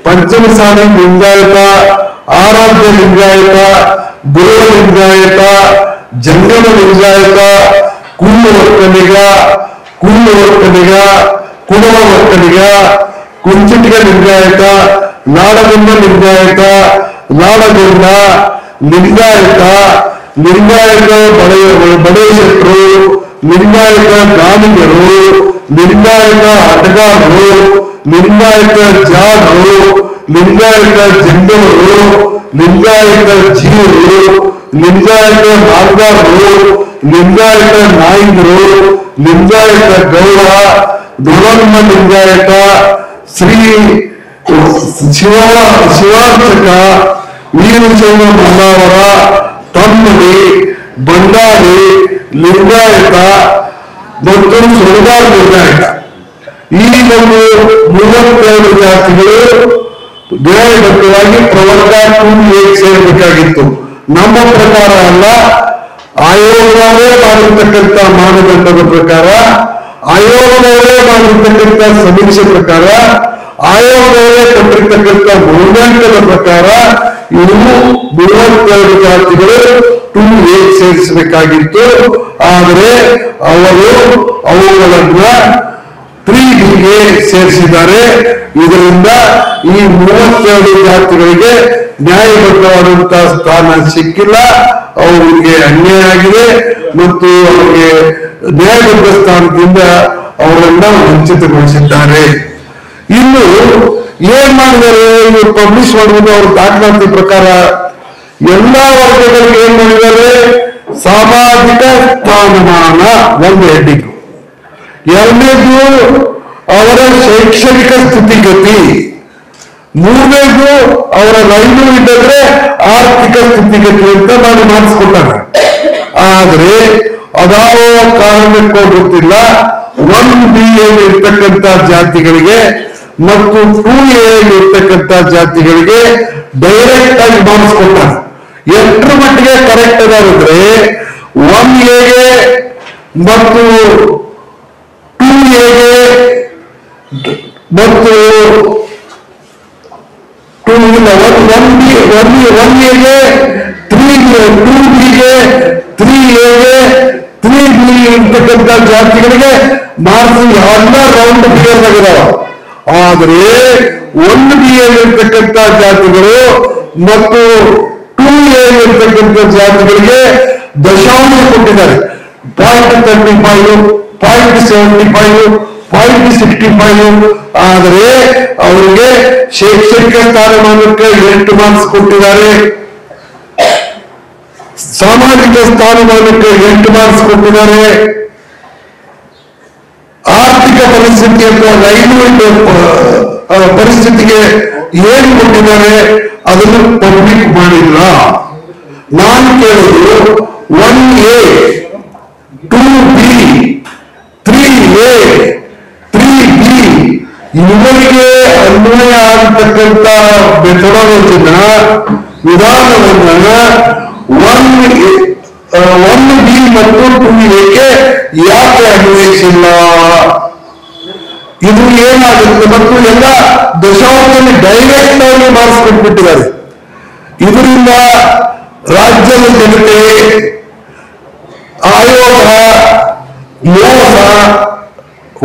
ಪಂಚಮಸಾಲಿ ಲಿಂಗಾಯತ, ಆರಾಧ್ಯ ಲಿಂಗಾಯತ, ಗುರು ಲಿಂಗಾಯತ, ಜಂಗಮ ಲಿಂಗಾಯತ, ಕುಡುವ ಒಕ್ಕಲಿಗ, ಕುಂಚಿಟಿಗ ಲಿಂಗಾಯತ, ನಾಡಗಂಡ ಲಿಂಗಾಯತ, ನಾಡಗೌಡ ಲಿಂಗಾಯತ, ಲಿಂಗಾಯತ ಬಡೇಶೆಟ್ರು, ಲಿಂಗಾಯತ ಗಾಣಿಗರು, ಲಿಂಗಾಯತ ಅಟಗಾರರು, ಲಿಂಗಾಯತ ಜಾಗರು, ಲಿಂಗಾಯತ ಜಂಗಮರು, ಲಿಂಗಾಯತ ಜೀವರು, ಲಿಂಗಾಯತ ನಾಲ್ಗಾರರು, ಲಿಂಗಾಯತ ನಾಯಿಗರು, ಲಿಂಗಾಯತ ಗೌಡ, ದುರಮ್ಮ ಲಿಂಗಾಯತ, ಶ್ರೀ ಶಿವಾರ್ಚಕ, ವೀರಶೈವ ಮಲ್ಲಾವರ, ತಮ್ಮಡಿ, ಬಂಡಾರಿ ಲಿಂಗಾಯತ ಮತ್ತು ಸುರದಾರ ಲಿಂಗಾಯತ. ಈ ಒಂದು 32 ಜಾತಿಗಳು ನ್ಯಾಯಬದ್ಧವಾಗಿ ಪ್ರವರ್ಗ 2Aಗೆ ಸೇರಬೇಕಾಗಿತ್ತು. ನಮ್ಮ ಪ್ರಕಾರ ಅಲ್ಲ, ಆಯೋಗವೇ ಮಾಡಿರ್ತಕ್ಕಂಥ ಮಾನದಂಡದ ಪ್ರಕಾರ, ಆಯೋಗವೇ ಮಾಡಿರ್ತಕ್ಕಂಥ ಸಮೀಕ್ಷೆ ಪ್ರಕಾರ, ಆಯೋಗವೇ ಕೊಟ್ಟಿರ್ತಕ್ಕಂಥ ಮೌಲ್ಯಾಂಕದ ಪ್ರಕಾರ ಇವು 32 ಜಾತಿಗಳು 2Aಗೆ ಸೇರಿಸಬೇಕಾಗಿತ್ತು. ಆದರೆ ಅವರು ಅವುಗಳನ್ನ 3Bಗೆ ಸೇರಿಸಿದ್ದಾರೆ. ಇದರಿಂದ ಈ 32 ಜಾತಿಗಳಿಗೆ ನ್ಯಾಯಬದ್ಧವಾದಂತಹ ಸ್ಥಾನ ಸಿಕ್ಕಿಲ್ಲ, ಅವರಿಗೆ ಅನ್ಯಾಯ ಆಗಿದೆ ಮತ್ತು ಅವರಿಗೆ ನ್ಯಾಯಬದ್ಧ ಸ್ಥಾನದಿಂದ ಅವರನ್ನ ವಂಚಿತಗೊಳಿಸಿದ್ದಾರೆ. ಇನ್ನು ಏನ್ ಮಾಡಿದ್ದಾರೆ, ಇವರು ಪಬ್ಲಿಷ್ ಮಾಡುವುದು ಅವ್ರ ದಾಖಲಾತಿ ಪ್ರಕಾರ ಎಲ್ಲಾ ವರ್ಗಗಳಿಗೆ ಏನ್ ಮಾಡಿದ್ದಾರೆ, ಸಾಮಾಜಿಕ ಸ್ಥಾನಮಾನ ಒಂದು ಹೆಡ್ಡಿಂಗ್, ಎರಡನೇದು ಅವರ ಶೈಕ್ಷಣಿಕ ಸ್ಥಿತಿಗತಿ, ಮೂರನೇದು ಅವರ ರೈಲು ಇದ್ದರೆ ಆರ್ಥಿಕ ಸ್ಥಿತಿಗತಿ ಅಂತ ನಾನು ಮಾಡಿಸ್ಕೊಟ್ಟಾಗ. ಆದ್ರೆ ಅದಾವ ಕಾರಣಕ್ಕೂ ಗೊತ್ತಿಲ್ಲ, 1B ಇರ್ತಕ್ಕಂಥ ಜಾತಿಗಳಿಗೆ ಮತ್ತು 2A ಇರ್ತಕ್ಕಂಥ ಜಾತಿಗಳಿಗೆ ಡೈರೆಕ್ಟ್ ಆಗಿ ಮಾಡಿಸ್ಕೊಟ್ಟಾಗ. ಎಷ್ಟರ ಮಟ್ಟಿಗೆ ಕರೆಕ್ಟ್ ಅದಾದ್ರೆ 1A ಮತ್ತು 2A ಮತ್ತು 1A 2Bಗೆ 3A 3B ಇರ್ತಕ್ಕಂಥ ಜಾತಿಗಳಿಗೆ ಮಾರ್ಕ್ಸ್ ಎಲ್ಲ ರೌಂಡ್ ಕ್ಲಿಯರ್ ಆಗಿದಾವ. ಆದ್ರೆ 1B ಇರ್ತಕ್ಕಂಥ ಜಾತಿಗಳು ಮತ್ತು 2A ಇರ್ತಕ್ಕಂಥ ಜಾತಿಗಳಿಗೆ ದಶಾಂಶ ಕೊಟ್ಟಿದ್ದಾರೆ. 0.35, 0.75, 0.65. ಆದರೆ ಅವರಿಗೆ ಶೈಕ್ಷಣಿಕ ಸ್ಥಾನಮಾನಕ್ಕೆ 8 ಮಾರ್ಕ್ಸ್ ಕೊಟ್ಟಿದ್ದಾರೆ, ಸಾಮಾಜಿಕ ಸ್ಥಾನಮಾನಕ್ಕೆ 8 ಮಾರ್ಕ್ಸ್ ಕೊಟ್ಟಿದ್ದಾರೆ, ಆರ್ಥಿಕ ಪರಿಸ್ಥಿತಿ ಅಥವಾ ರೈಲು ಪರಿಸ್ಥಿತಿಗೆ ಏನು ಕೊಟ್ಟಿದ್ದಾರೆ ಅದನ್ನು ಪಬ್ಲಿಕ್ ಮಾಡಿಲ್ಲ. ನಾನು ಕೇಳೋದು 1A 2B 3A 3B ಇವರಿಗೆ ಅನ್ವಯ ಆಗತಕ್ಕಂತ ಮೆಥಡಾಲಜಿನ ವಿಧಾನವನ್ನ 1B ಮತ್ತು 2Aಗೆ ಯಾಕೆ ಅನ್ವಯಿಸಿಲ್ಲ? ಇದು ಏನಾಗುತ್ತೆ? ಮತ್ತು ಎಲ್ಲ ದಶಾಂಶದಲ್ಲಿ ಡೈರೆಕ್ಟ್ ಆಗಿ ಮಾರ್ಕ್ಸ್ ಕೊಟ್ಬಿಟ್ಟಿದ್ದಾರೆ. ಇದರಿಂದ ರಾಜ್ಯದ ಜನತೆ ಆಯೋಗ ಮೋಸ,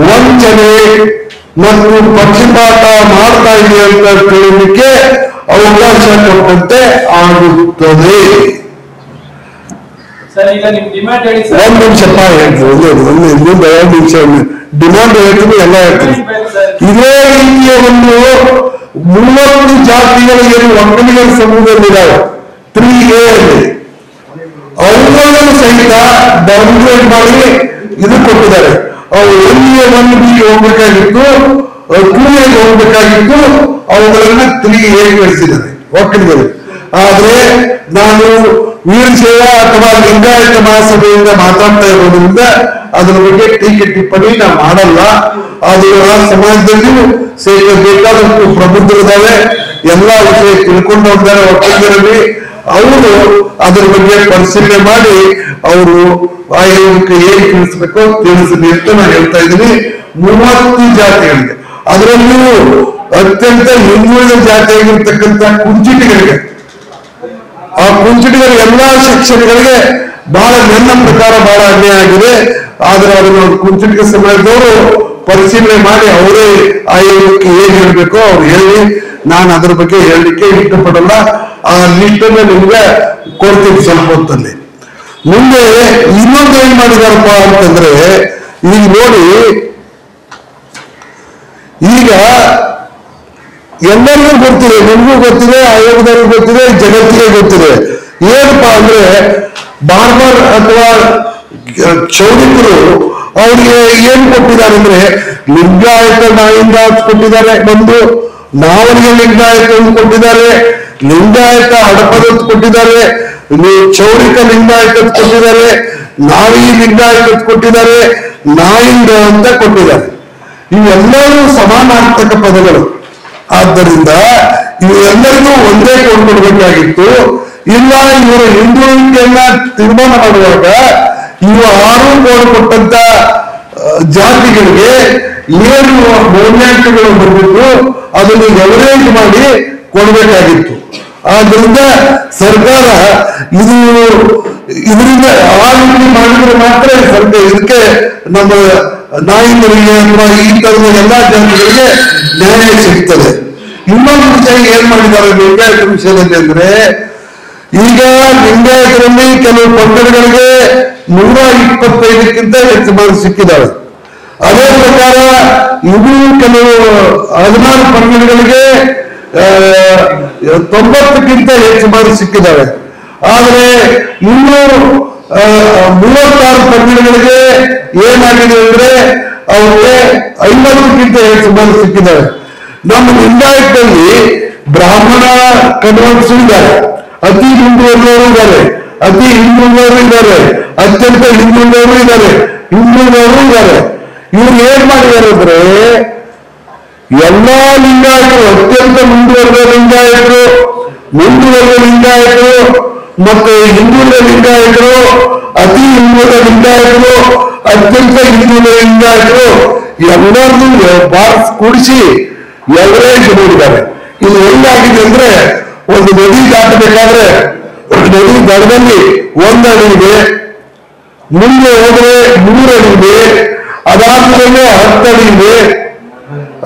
ವಂಚನೆ ಮತ್ತು ಪಕ್ಷಪಾತ ಮಾಡ್ತಾ ಇದೆ ಅಂತ ತಿಳಿಯಲಿಕ್ಕೆ ಅವಕಾಶ ಕೊಟ್ಟಂತೆ ಆಗುತ್ತದೆ. ಒಂದು ನಿಮಿಷಪ್ಪ ಹೇಳ್ತೀನಿ, ಇಲ್ಲಿಂದ 2 ನಿಮಿಷ ಡಿಮಾಂಡ್ ಹೇಳ್ತೀನಿ, ಎಲ್ಲ ಹೇಳ್ತೀನಿ. ಇದೇ ರೀತಿಯ ಒಂದು 30 ಜಾತಿಗಳು ಏನು ಒಕ್ಕಲಿಗರ ಸಮೂಹದಲ್ಲಿದ್ದಾವೆ 3A ಅಲ್ಲಿ, ಅವುಗಳನ್ನು ಸಹಿತ ಡೌನ್ಗ್ರೇಡ್ ಮಾಡಿ ಇದು ಕೊಟ್ಟಿದ್ದಾರೆ. ಅವು 1B ಹೋಗ್ಬೇಕಾಗಿತ್ತು, 2A ಹೋಗ್ಬೇಕಾಗಿತ್ತು, ಅವುಗಳನ್ನ 3A ಕಳಿಸಿದ್ದಾರೆ ಒಕ್ಕಲಿಗರು. ಆದ್ರೆ ನಾನು ವೀರಶೈವ ಅಥವಾ ಲಿಂಗಾಯತ ಮಹಾಸಭೆಯಿಂದ ಮಾತಾಡ್ತಾ ಇರೋದ್ರಿಂದ ಅದರ ಬಗ್ಗೆ ಟೀಕೆ ಟಿಪ್ಪಣಿ ನಾವು ಮಾಡಲ್ಲ. ಅದು ಆ ಸಮಾಜದಲ್ಲಿಯೂ ಬೇಕಾದಷ್ಟು ಪ್ರಬುದ್ಧರಿದ್ದಾವೆ, ಎಲ್ಲಾ ವಿಷಯ ತಿಳ್ಕೊಂಡು ಹೋಗ್ತಾರೆ ಒಕ್ಕಲಿಗರಲ್ಲಿ. ಅವರು ಅದರ ಬಗ್ಗೆ ಪರಿಶೀಲನೆ ಮಾಡಿ ಅವರು ಆಯೋಗಕ್ಕೆ ಏನ್ ತಿಳಿಸ್ಬೇಕೋ ತಿಳಿಸಲಿ ಅಂತ ನಾನು ಹೇಳ್ತಾ ಇದ್ದೀನಿ. 30 ಜಾತಿಗಳಿಗೆ, ಅದರಲ್ಲಿಯೂ ಅತ್ಯಂತ ಹಿಂದುಳಿದ ಜಾತಿಯಾಗಿರ್ತಕ್ಕಂಥ ಕುಂಚಿಟಿಗರಿಗೆ, ಆ ಕುಂಚಿಟಿಗರ ಎಲ್ಲಾ ಶಿಕ್ಷಣಗಳಿಗೆ ಬಹಳ ನನ್ನ ಪ್ರಕಾರ ಬಹಳ ಅನ್ಯಾಯ ಆಗಿದೆ. ಆದ್ರೆ ಅದನ್ನು ಕುಂಚಿಟಿಗ ಸಮಾಜದವರು ಪರಿಶೀಲನೆ ಮಾಡಿ ಅವರೇ ಆಯೋಗಕ್ಕೆ ಏನ್ ಹೇಳ್ಬೇಕೋ ಅವ್ರು ಹೇಳಿ, ನಾನು ಅದ್ರ ಬಗ್ಗೆ ಹೇಳಲಿಕ್ಕೆ ಇಷ್ಟಪಡಲ್ಲ. ಆ ಲಿಸ್ಟ್ ಅನ್ನ ನಿಮ್ಗೆ ಕೊಡ್ತೀನಿ ಸ್ವಲ್ಪ ಹೊತ್ತಲ್ಲಿ. ಮುಂದೆ ಇನ್ನೊಂದು ಏನ್ ಮಾಡಿದಾರಪ್ಪ ಅಂತಂದ್ರೆ, ಈಗ ನೋಡಿ, ಈಗ ಎಲ್ಲರಿಗೂ ಗೊತ್ತಿದೆ, ನಿಮಗೂ ಗೊತ್ತಿದೆ, ಆಯೋಗದವ್ರಿಗೂ ಗೊತ್ತಿದೆ, ಜಗತ್ತಿಗೆ ಗೊತ್ತಿದೆ. ಏನಪ್ಪಾ ಅಂದ್ರೆ ಬಾರ್ಬರ್ ಅಥವಾ ಕ್ಷೌರಿಕರು ಅವ್ರಿಗೆ ಏನ್ ಕೊಟ್ಟಿದ್ದಾರೆ ಅಂದ್ರೆ ಲಿಂಗಾಯತ ನಾಯಿಂದ ಕೊಟ್ಟಿದ್ದಾರೆ, ಒಂದು ನಾವರಿಗೆ ಲಿಂಗಾಯತ ಕೊಟ್ಟಿದ್ದಾರೆ, ಲಿಂಗಾಯತ ಹಡಪದ ಕೊಟ್ಟಿದ್ದಾರೆ, ಕ್ಷೌರಿಕ ಲಿಂಗಾಯತ ಕೊಟ್ಟಿದ್ದಾರೆ, ನಾವಿ ಲಿಂಗಾಯತ ಕೊಟ್ಟಿದ್ದಾರೆ, ನಾಯಿಂದ ಅಂತ ಕೊಟ್ಟಿದ್ದಾರೆ. ಇವೆಲ್ಲರೂ ಸಮಾನಾರ್ಥಕ ಪದಗಳು. ಆದ್ದರಿಂದ ಇವೆಲ್ಲರಿಗೂ ಒಂದೇ ಕೊಡ್ಕೊಡ್ಬೇಕಾಗಿತ್ತು. ಇಲ್ಲ, ಇವರು ಹಿಂದುಳಿಕೆಯನ್ನ ತೀರ್ಮಾನ ಮಾಡುವಾಗ ಇವು 6 ಕೋಡ್ ಕೊಟ್ಟಂತ ಜಾತಿಗಳಿಗೆ ಏನು ಮೌಲ್ಯಾಂಕಗಳು ಬಂದಿತ್ತು ಅದನ್ನು ಎವರೇಜ್ ಮಾಡಿ ಕೊಡಬೇಕಾಗಿತ್ತು. ಆದ್ರಿಂದ ಸರ್ಕಾರ ಇದರಿಂದ ಆ ರೀತಿ ಮಾಡಿದ್ರೆ ಮಾತ್ರ ಸರ್ಕಾರ ಇದಕ್ಕೆ ನಮ್ಮ ನಾಯಿಗಳಿಗೆ ಅಥವಾ ಈ ತರದ ಎಲ್ಲಾ ಜಾತಿಗಳಿಗೆ ನ್ಯಾಯ ಸಿಗ್ತದೆ. ಇನ್ನೊಂದು ವಿಷಯ ಏನ್ ಮಾಡಿದ್ದಾರೆ ಲಿಂಗಾಯತ ವಿಷಯದಲ್ಲಿ ಅಂದ್ರೆ, ಈಗ ಲಿಂಗಾಯತರಲ್ಲಿ ಕೆಲವು ಪಂಗಡಗಳಿಗೆ 125ಕ್ಕಿಂತ ಹೆಚ್ಚು ಮಾರ್ಕ್ಸ್ ಸಿಕ್ಕಿದ್ದಾವೆ. ಅದೇ ಪ್ರಕಾರ ಇದು ಕೆಲವು 16 ಪಂಗಡಗಳಿಗೆ 90ಕ್ಕಿಂತ ಹೆಚ್ಚು ಮಾರ್ಕ್ಸ್ ಸಿಕ್ಕಿದ್ದಾವೆ. ಆದರೆ ಇನ್ನು 36 ಪಂಗಡಗಳಿಗೆ ಏನಾಗಿದೆ ಅಂದ್ರೆ ಅವ್ರಿಗೆ 50ಕ್ಕಿಂತ ಹೆಚ್ಚು ಮಾರ್ಕ್ಸ್ ಸಿಕ್ಕಿದ್ದಾವೆ. ನಮ್ಮ ಲಿಂಗಾಯತದಲ್ಲಿ ಬ್ರಾಹ್ಮಣ ಕನ್ವರ್ಟ್ಸ್ ಇದ್ದಾರೆ, ಅತಿ ಮುಂದುವರೆದವರು ಇದ್ದಾರೆ, ಅತಿ ಹಿಂದುಳಿದವರು ಇದ್ದಾರೆ, ಅತ್ಯಂತ ಹಿಂದುಳಿದವರು ಇದ್ದಾರೆ, ಹಿಂದುಳಿದವರು ಇದ್ದಾರೆ. ಇವ್ರು ಏನ್ ಮಾಡಿದ್ದಾರೆ ಅಂದ್ರೆ ಎಲ್ಲಾ ಲಿಂಗಾಯತರು, ಅತ್ಯಂತ ಮುಂದುವರೆದ ಲಿಂಗಾಯತರು, ಮುಂದುವರೆದ ಲಿಂಗಾಯತರು ಮತ್ತು ಹಿಂದುಳಿದ ಲಿಂಗಾಯತರು, ಅತಿ ಹಿಂದುಳಿದ ಲಿಂಗಾಯತರು, ಅತ್ಯಂತ ಹಿಂದುಳಿದ ಲಿಂಗಾಯತರು ಎಲ್ಲರನ್ನೂ ಬಾಕ್ಸ್ ಕೂಡಿಸಿ ಎವರೇಜ್ ನೋಡಿದ್ದಾರೆ. ಇದು ಹೆಂಗಾಗಿದೆ ಅಂದ್ರೆ, ಒಂದು ನದಿ ದಾಟಬೇಕಾದ್ರೆ ನದಿ ದಡದಲ್ಲಿ 1 ಅಡಿ ಇದೆ, ಮುಂದೆ ಹೋದ್ರೆ 3 ಅಡಿ ಇದೆ, ಅದಾದ್ಮೇಲೆ 10 ಅಡಿ ಇದೆ.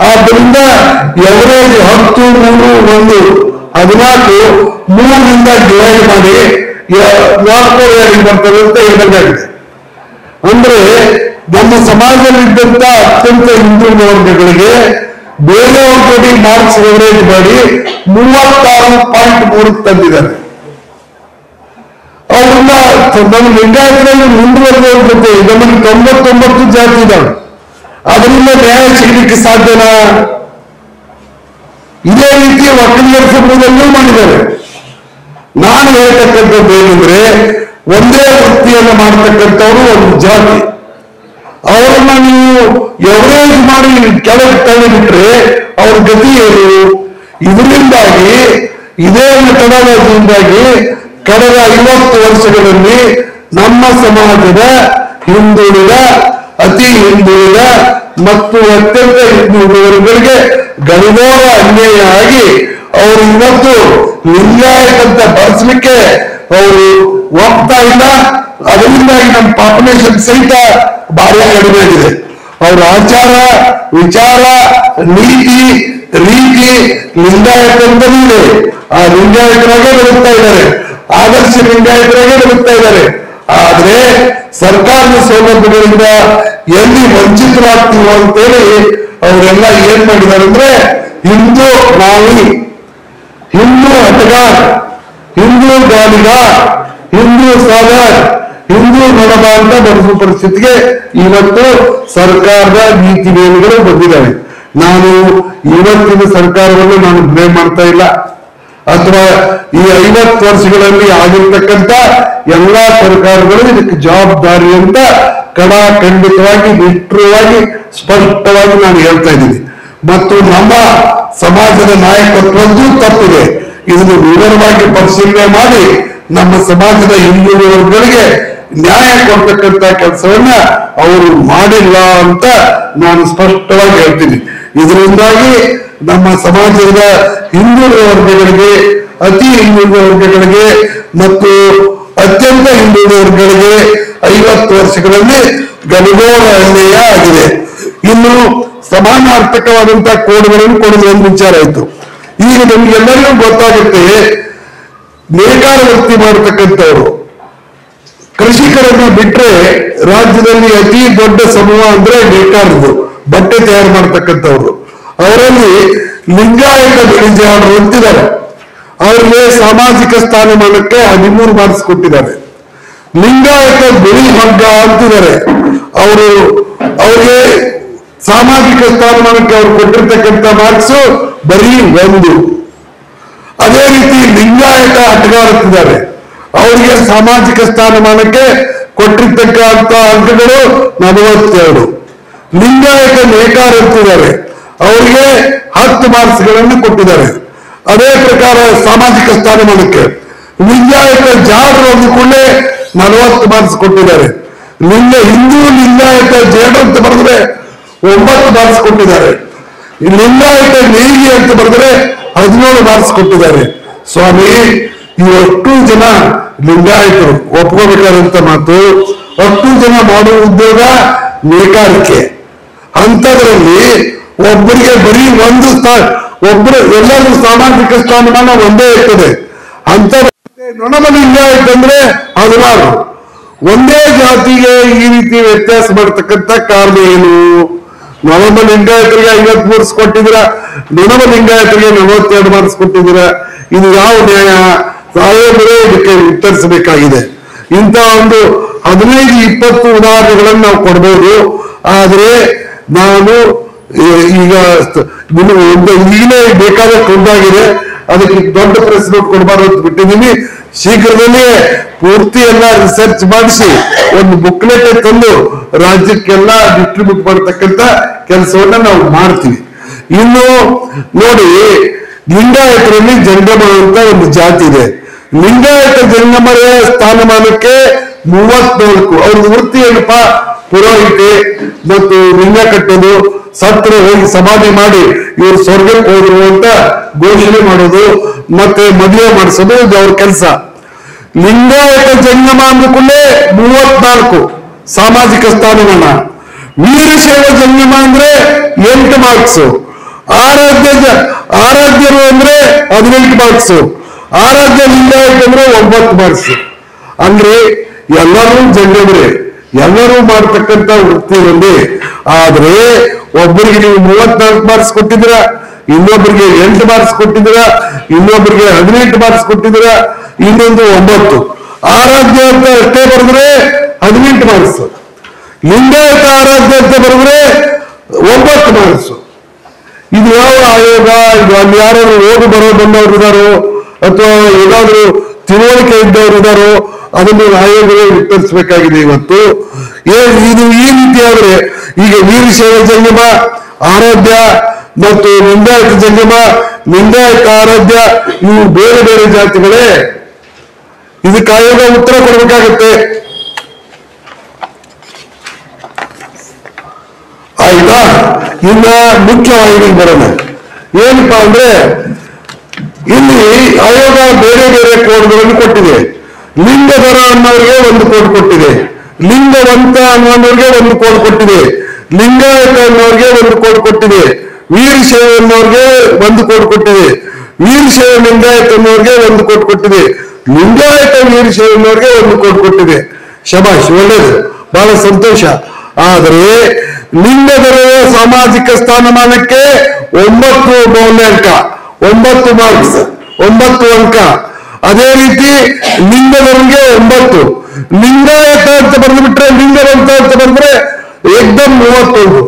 ಆದ್ದರಿಂದ ಎವರೇಜ್ 10, 3, 1, 14, 3ರಿಂದ ಡಿವೈಡ್ ಮಾಡಿ 4 ಅಡಿ ಬರ್ತದೆ ಅಂತ ಹೇಳಲಾಗಿದೆ. ಅಂದ್ರೆ ನಮ್ಮ ಸಮಾಜದಲ್ಲಿದ್ದಂತ ಅತ್ಯಂತ ಹಿಂದುಳಿದ ವರ್ಗಗಳಿಗೆ ಬೇರೆಯವ್ರ ಜೊತೆ ಮಾರ್ಕ್ಸ್ ಎವರೇಜ್ ಮಾಡಿ 36.3 ತಂದಿದ್ದಾರೆ. ಅವ್ರನ್ನ ನಮ್ಮ ಲಿಂಗಾಯತರಲ್ಲಿ ಮುಂದುವರೆದವ್ರ ಜೊತೆ ನಮಗೆ 99 ಜಾತಿ ಇದ್ದಾವೆ. ಅದರಿಂದ ನ್ಯಾಯ ಸಿಗಲಿಕ್ಕೆ ಸಾಧ್ಯನಾ? ಇದೇ ರೀತಿ ವಕೀಲರ ಸಂಘದಲ್ಲೂ ಮಾಡಿದ್ದಾರೆ. ನಾನು ಹೇಳ್ತಕ್ಕಂಥದ್ದು ಏನಂದ್ರೆ, ಒಂದೇ ವೃತ್ತಿಯನ್ನು ಮಾಡತಕ್ಕಂಥವ್ರು ಒಂದು ಜಾತಿ, ಅವರನ್ನ ನೀವು ಎವರೇಜ್ ಮಾಡಿ ಕೆಳಗೆ ತಳ್ಳಿಬಿಟ್ರೆ ಅವ್ರ ಗತಿ ಏನು? ಇದರಿಂದಾಗಿ ಇದೇ ಮೆಥಡಾಲಜಿಯಿಂದಾಗಿ ಕಳೆದ 50 ವರ್ಷಗಳಲ್ಲಿ ನಮ್ಮ ಸಮಾಜದ ಹಿಂದುಳಿದ, ಅತಿ ಹಿಂದುಳಿದ ಮತ್ತು ಅತ್ಯಂತ ಹಿಂದುಳಿದವರಿಗೆ ಗಡಿಗೋರ ಅನ್ಯಾಯ ಆಗಿ ಅವರು ಇವತ್ತು ಲಿಂಗಾಯತ ಅಂತ ಬಳಸಲಿಕ್ಕೆ ಅವರು ಹೋಗ್ತಾ ಇಲ್ಲ. ಅದರಿಂದಾಗಿ ನಮ್ಮ ಪಾಪ್ಯುಲೇಷನ್ ಸಹಿತ ಭಾರಿ ಕಡಿಮೆ ಆಗಿದೆ. ಅವರ ಆಚಾರ, ವಿಚಾರ, ನೀತಿ, ರೀತಿ ಲಿಂಗಾಯತರಿಂದಲೂ ಇದೆ. ಆ ಲಿಂಗಾಯತರಾಗೆ ಬದುಕ್ತಾ ಇದ್ದಾರೆ, ಆದರ್ಶ ಲಿಂಗಾಯತರಾಗೆ ಬದುಕ್ತಾ ಇದ್ದಾರೆ. ಆದ್ರೆ ಸರ್ಕಾರದ ಸೌಲಭ್ಯಗಳಿಂದ ಎಲ್ಲಿ ವಂಚಿತರಾಗ್ತೀವೋ ಅಂತೇಳಿ ಅವರೆಲ್ಲ ಏನ್ ಮಾಡಿದ್ದಾರೆ ಅಂದ್ರೆ, ಹಿಂದೂ ನಾವಿ, ಹಿಂದೂ ಹಟಗಾರ್, ಹಿಂದೂ ಗಾಲಿಗ, ಹಿಂದೂ ಸಾಗರ್, ಹಿಂದೂ ನೊಣಬ ಅಂತ ಬರೆಸುವ ಪರಿಸ್ಥಿತಿಗೆ ಇವತ್ತು ಸರ್ಕಾರದ ನೀತಿ ನಿಯಮಗಳು ಬಂದಿದ್ದಾವೆ. ನಾನು ಇವತ್ತಿನ ಸರ್ಕಾರವನ್ನು ನಾನು ಬ್ಲೇಮ್ ಮಾಡ್ತಾ ಇಲ್ಲ, ಅಥವಾ ಈ 50 ವರ್ಷಗಳಲ್ಲಿ ಆಗಿರ್ತಕ್ಕಂಥ ಎಲ್ಲಾ ಸರ್ಕಾರಗಳು ಇದಕ್ಕೆ ಜವಾಬ್ದಾರಿ ಅಂತ ಖಂಡಿತವಾಗಿ ನಿಷ್ಠುರವಾಗಿ ಸ್ಪಷ್ಟವಾಗಿ ನಾನು ಹೇಳ್ತಾ ಇದ್ದೀನಿ. ಮತ್ತು ನಮ್ಮ ಸಮಾಜದ ನಾಯಕತ್ವದ್ದು ತಪ್ಪಿದೆ. ಇದನ್ನು ವಿವರವಾಗಿ ಪರಿಶೀಲನೆ ಮಾಡಿ ನಮ್ಮ ಸಮಾಜದ ಹಿಂದುಳಿದ ವರ್ಗಗಳಿಗೆ ನ್ಯಾಯ ಕೊಡ್ತಕ್ಕಂಥ ಕೆಲಸವನ್ನ ಅವರು ಮಾಡಿಲ್ಲ ಅಂತ ನಾನು ಸ್ಪಷ್ಟವಾಗಿ ಹೇಳ್ತೀನಿ. ಇದರಿಂದಾಗಿ ನಮ್ಮ ಸಮಾಜದ ಹಿಂದುಳಿದ ವರ್ಗಗಳಿಗೆ, ಅತಿ ಹಿಂದುಳಿದ ವರ್ಗಗಳಿಗೆ ಮತ್ತು ಅತ್ಯಂತ ಹಿಂದುಳಿದ ವರ್ಗಗಳಿಗೆ 50 ವರ್ಷಗಳಲ್ಲಿ ಗಡಿಗೋರ ಅನ್ಯಾಯ ಆಗಿದೆ. ಇನ್ನು ಸಮಾನಾರ್ಥಕವಾದಂತಹ ಕೋಡ್ಗಳನ್ನು ಕೊಡುವ ಒಂದು ವಿಚಾರ ಆಯ್ತು. ಈಗ ನಮ್ಗೆಲ್ಲರಿಗೂ ಗೊತ್ತಾಗುತ್ತೆ, ನೇಕಾರ ವೃತ್ತಿ ಮಾಡತಕ್ಕಂಥವ್ರು ಕೃಷಿಕರನ್ನ ಬಿಟ್ರೆ ರಾಜ್ಯದಲ್ಲಿ ಅತಿ ದೊಡ್ಡ ಸಮೂಹ ಅಂದ್ರೆ ನೇಕಾರರು, ಬಟ್ಟೆ ತಯಾರು ಮಾಡತಕ್ಕಂಥವ್ರು. ಅವರಲ್ಲಿ ಲಿಂಗಾಯತ ಬೆಳಿಜಾರರು ಅಂತಿದ್ದಾರೆ. ಅವರಿಗೆ ಸಾಮಾಜಿಕ ಸ್ಥಾನಮಾನಕ್ಕೆ 13 ಮಾರ್ಕ್ಸ್ ಕೊಟ್ಟಿದ್ದಾರೆ. ಲಿಂಗಾಯತ ಬಿಳಿ ಹಗ್ಗ ಅಂತಿದ್ದಾರೆ. ಅವರಿಗೆ ಸಾಮಾಜಿಕ ಸ್ಥಾನಮಾನಕ್ಕೆ ಅವ್ರು ಕೊಟ್ಟಿರ್ತಕ್ಕಂಥ ಮಾರ್ಕ್ಸ್ ಬರೀ 1. ಅದೇ ರೀತಿ ಲಿಂಗಾಯತ ಅಟಗಾರತ್ತಿದ್ದಾರೆ. ಅವರಿಗೆ ಸಾಮಾಜಿಕ ಸ್ಥಾನಮಾನಕ್ಕೆ ಕೊಟ್ಟಿರ್ತಕ್ಕಂಥ ಅಂಕಗಳು 42. ಲಿಂಗಾಯತ ನೇಕಾರ ಅಂತಿದ್ದಾರೆ. ಅವರಿಗೆ 10 ಮಾರ್ಕ್ಸ್ಗಳನ್ನು ಕೊಟ್ಟಿದ್ದಾರೆ. ಅದೇ ಪ್ರಕಾರ ಸಾಮಾಜಿಕ ಸ್ಥಾನಮಾನಕ್ಕೆ ಲಿಂಗಾಯತ ಜಾಡರು ಅಂದುಕೊಂಡೇ 40 ಮಾರ್ಕ್ಸ್ ಕೊಟ್ಟಿದ್ದಾರೆ. ಹಿಂದೂ ಲಿಂಗಾಯತ ಜೇಡ ಅಂತ ಬರೆದ್ರೆ 9 ಮಾರ್ಕ್ಸ್ ಕೊಟ್ಟಿದ್ದಾರೆ. ಲಿಂಗಾಯತ ನೇಗಿ ಅಂತ ಬರೆದ್ರೆ 17 ಮಾರ್ಕ್ಸ್ ಕೊಟ್ಟಿದ್ದಾರೆ. ಸ್ವಾಮಿ, ಇವಷ್ಟು ಜನ ಲಿಂಗಾಯತರು ಒಪ್ಕೋಬೇಕಾದಂತ ಮಾತು. ಅಷ್ಟು ಜನ ಮಾಡುವ ಉದ್ಯೋಗ ನೇಕಾರಿಕೆ. ಅಂಥದ್ರಲ್ಲಿ ಒಬ್ಬರಿಗೆ ಬರೀ ಒಬ್ರು ಎಲ್ಲರೂ ಸಾಮಾಜಿಕ ಸ್ಥಾನಮಾನ ಒಂದೇ ಇರ್ತದೆ. ಅಂತ ನೊಣಮ ಲಿಂಗಾಯತ ಅಂದ್ರೆ 16. ಒಂದೇ ಜಾತಿಗೆ ಈ ರೀತಿ ವ್ಯತ್ಯಾಸ ಮಾಡ್ತಕ್ಕಂಥ ಕಾರಣ ಏನು? ನೊಣಮ ಲಿಂಗಾಯತರಿಗೆ 50 ಮಾರ್ಕ್ಸ್ ಕೊಟ್ಟಿದ್ರ, ನೊಣಮ ಲಿಂಗಾಯತರಿಗೆ 42 ಮಾರ್ಕ್ಸ್ ಕೊಟ್ಟಿದ್ರ. ಇದು ಯಾವ ನ್ಯಾಯ? ಆಯೋಗವೇ ಇದಕ್ಕೆ ಉತ್ತರಿಸಬೇಕಾಗಿದೆ. ಇಂಥ ಒಂದು 15-20 ಉದಾಹರಣೆಗಳನ್ನು ನಾವು ಕೊಡ್ಬೋದು. ಆದ್ರೆ ನಾನು ಈಗ ಈಗಲೇ ಬೇಕಾದಷ್ಟು ಒಂದಾಗಿದೆ, ಅದಕ್ಕೆ ದೊಡ್ಡ ಪ್ರೆಸ್ ನೋಟ್ ಕೊಡಬಾರ್ದು ಅಂತ ಬಿಟ್ಟಿದ್ದೀನಿ. ಶೀಘ್ರದಲ್ಲೇ ಪೂರ್ತಿ ಎಲ್ಲ ರಿಸರ್ಚ್ ಮಾಡಿಸಿ ಒಂದು ಬುಕ್ಲೆಟ್ ತಂದು ರಾಜ್ಯಕ್ಕೆಲ್ಲ ಡಿಸ್ಟ್ರಿಬ್ಯೂಟ್ ಮಾಡತಕ್ಕಂತ ಕೆಲಸವನ್ನ ನಾವು ಮಾಡ್ತೀವಿ. ಇನ್ನು ನೋಡಿ, ಲಿಂಗಾಯತರಲ್ಲಿ ಜಂಗಮ ಅಂತ ಒಂದು ಜಾತಿ ಇದೆ. ಲಿಂಗಾಯತ ಜಂಗಮರ ಸ್ಥಾನಮಾನಕ್ಕೆ 34. ಅವ್ರದ್ದು ವೃತ್ತಿ ಏನಪ್ಪ? ಪುರೋಹಿತೆ ಮತ್ತು ಲಿಂಗ ಕಟ್ಟೋದು, ಸತ್ರ ಹೋಗಿ ಸಮಾಧಿ ಮಾಡಿ ಇವರು ಸ್ವರ್ಗಕ್ಕೆ ಹೋದ್ರು ಅಂತ ಘೋಷಣೆ ಮಾಡೋದು, ಮತ್ತೆ ಮದುವೆ ಮಾಡಿಸೋದು, ಇದು ಅವ್ರ ಕೆಲಸ. ಲಿಂಗಾಯತ ಜಂಗಮ ಅಂದ್ಕೊಂಡೇ 34 ಸಾಮಾಜಿಕ ಸ್ಥಾನಮಾನ. ವೀರಶೈವ ಜಂಗಮ ಅಂದ್ರೆ 8 ಮಾರ್ಕ್ಸ್. ಆರಾಧ್ಯರು ಅಂದ್ರೆ 18 ಮಾರ್ಕ್ಸ್. ಆರಾಧ್ಯ ಲಿಂಗಾಯತ ಅಂದ್ರೆ 9 ಮಾರ್ಕ್ಸ್. ಅಂದ್ರೆ ಎಲ್ಲರೂ ಜಂಗಮರೇ, ಎಲ್ಲರೂ ಮಾಡ್ತಕ್ಕಂಥ ವೃತ್ತಿ ಒಂದೇ. ಆದ್ರೆ ಒಬ್ಬರಿಗೆ ನೀವು 34 ಮಾರ್ಕ್ಸ್ ಕೊಟ್ಟಿದ್ರ, ಇನ್ನೊಬ್ಬರಿಗೆ 8 ಮಾರ್ಕ್ಸ್ ಕೊಟ್ಟಿದ್ರ, ಇನ್ನೊಬ್ಬರಿಗೆ 18 ಮಾರ್ಕ್ಸ್ ಕೊಟ್ಟಿದ್ರ, ಇನ್ನೊಂದು 9. ಆರಾಧ್ಯ ಅಂತ ಅಷ್ಟೇ ಬರೆದ್ರೆ 18 ಮಾರ್ಕ್ಸ್. ಲಿಂಗಾಯತ ಆರಾಧ್ಯ ಅಂತ ಬರೆದ್ರೆ 9 ಮಾರ್ಕ್ಸ್. ಇದು ಯಾವ ಆಯೋಗ? ಇದು ಅಲ್ಲಿ ಯಾರಾದ್ರೂ ಓದು ಬರೋ ಬಂದವರು ಇದ್ದಾರೋ ಅಥವಾ ಏನಾದ್ರೂ ತಿಳುವಳಿಕೆ ಇದ್ದವರು ಇದ್ದಾರೋ ಅದನ್ನು ಆಯೋಗವೇ ಉತ್ತರಿಸಬೇಕಾಗಿದೆ ಇವತ್ತು. ಇದು ಈ ರೀತಿ ಆದ್ರೆ ಈಗ ವೀರಶೈವ ಜಂಗಮ, ಆರಾಧ್ಯ ಮತ್ತು ಲಿಂಗಾಯತ ಜಂಗಮ, ಲಿಂಗಾಯತ ಆರಾಧ್ಯ, ಇವು ಬೇರೆ ಬೇರೆ ಜಾತಿಗಳೇ. ಇದಕ್ಕೆ ಆಯೋಗ ಉತ್ತರ ಕೊಡಬೇಕಾಗತ್ತೆ. ಆಯ್ತಾ? ಇನ್ನ ಮುಖ್ಯವಾಗಿ ಬರೋಣ. ಏನಪ್ಪಾ ಅಂದ್ರೆ, ಇಲ್ಲಿ ಆಯೋಗ ಬೇರೆ ಬೇರೆ ಕೋಡ್ಗಳನ್ನು ಕೊಟ್ಟಿದೆ. ಲಿಂಗಧರ ಅನ್ನೋರಿಗೆ ಒಂದು ಕೋಡ್ ಕೊಟ್ಟಿದೆ, ಲಿಂಗವಂತ ಅನ್ನೋರಿಗೆ ಒಂದು ಕೋಡ್ ಕೊಟ್ಟಿದೆ, ಲಿಂಗಾಯತ ಅನ್ನೋರಿಗೆ ಒಂದು ಕೋಡ್ ಕೊಟ್ಟಿದೆ, ವೀರಶೈವ ಅನ್ನೋರಿಗೆ ಒಂದು ಕೋಡ್ ಕೊಟ್ಟಿದೆ, ವೀರಶೈವ ಲಿಂಗಾಯತ ಅನ್ನೋರಿಗೆ ಒಂದು ಕೋಡ್ ಕೊಟ್ಟಿದೆ, ಲಿಂಗಾಯತ ವೀರಶೈವ ಅನ್ನೋರಿಗೆ ಒಂದು ಕೋಡ್ ಕೊಟ್ಟಿದೆ. ಶಬಾಷ್, ಒಳ್ಳೇದು, ಬಹಳ ಸಂತೋಷ. ಆದರೆ ಲಿಂಗಧರ ಸಾಮಾಜಿಕ ಸ್ಥಾನಮಾನಕ್ಕೆ 9 ಮೌಲ್ಯಾಂಕ, 9 ಮಾರ್ಕ್ಸ್, 9 ಅಂಕ. ಅದೇ ರೀತಿ ಲಿಂಗದವರಿಗೆ 9. ಲಿಂಗಾಯತ ಅಂತ ಬರೆದು ಬಿಟ್ರೆ, ಲಿಂಗವಂತ ಅಂತ ಬಂದ್ರೆ ಏಕ್ದಮ್ 31.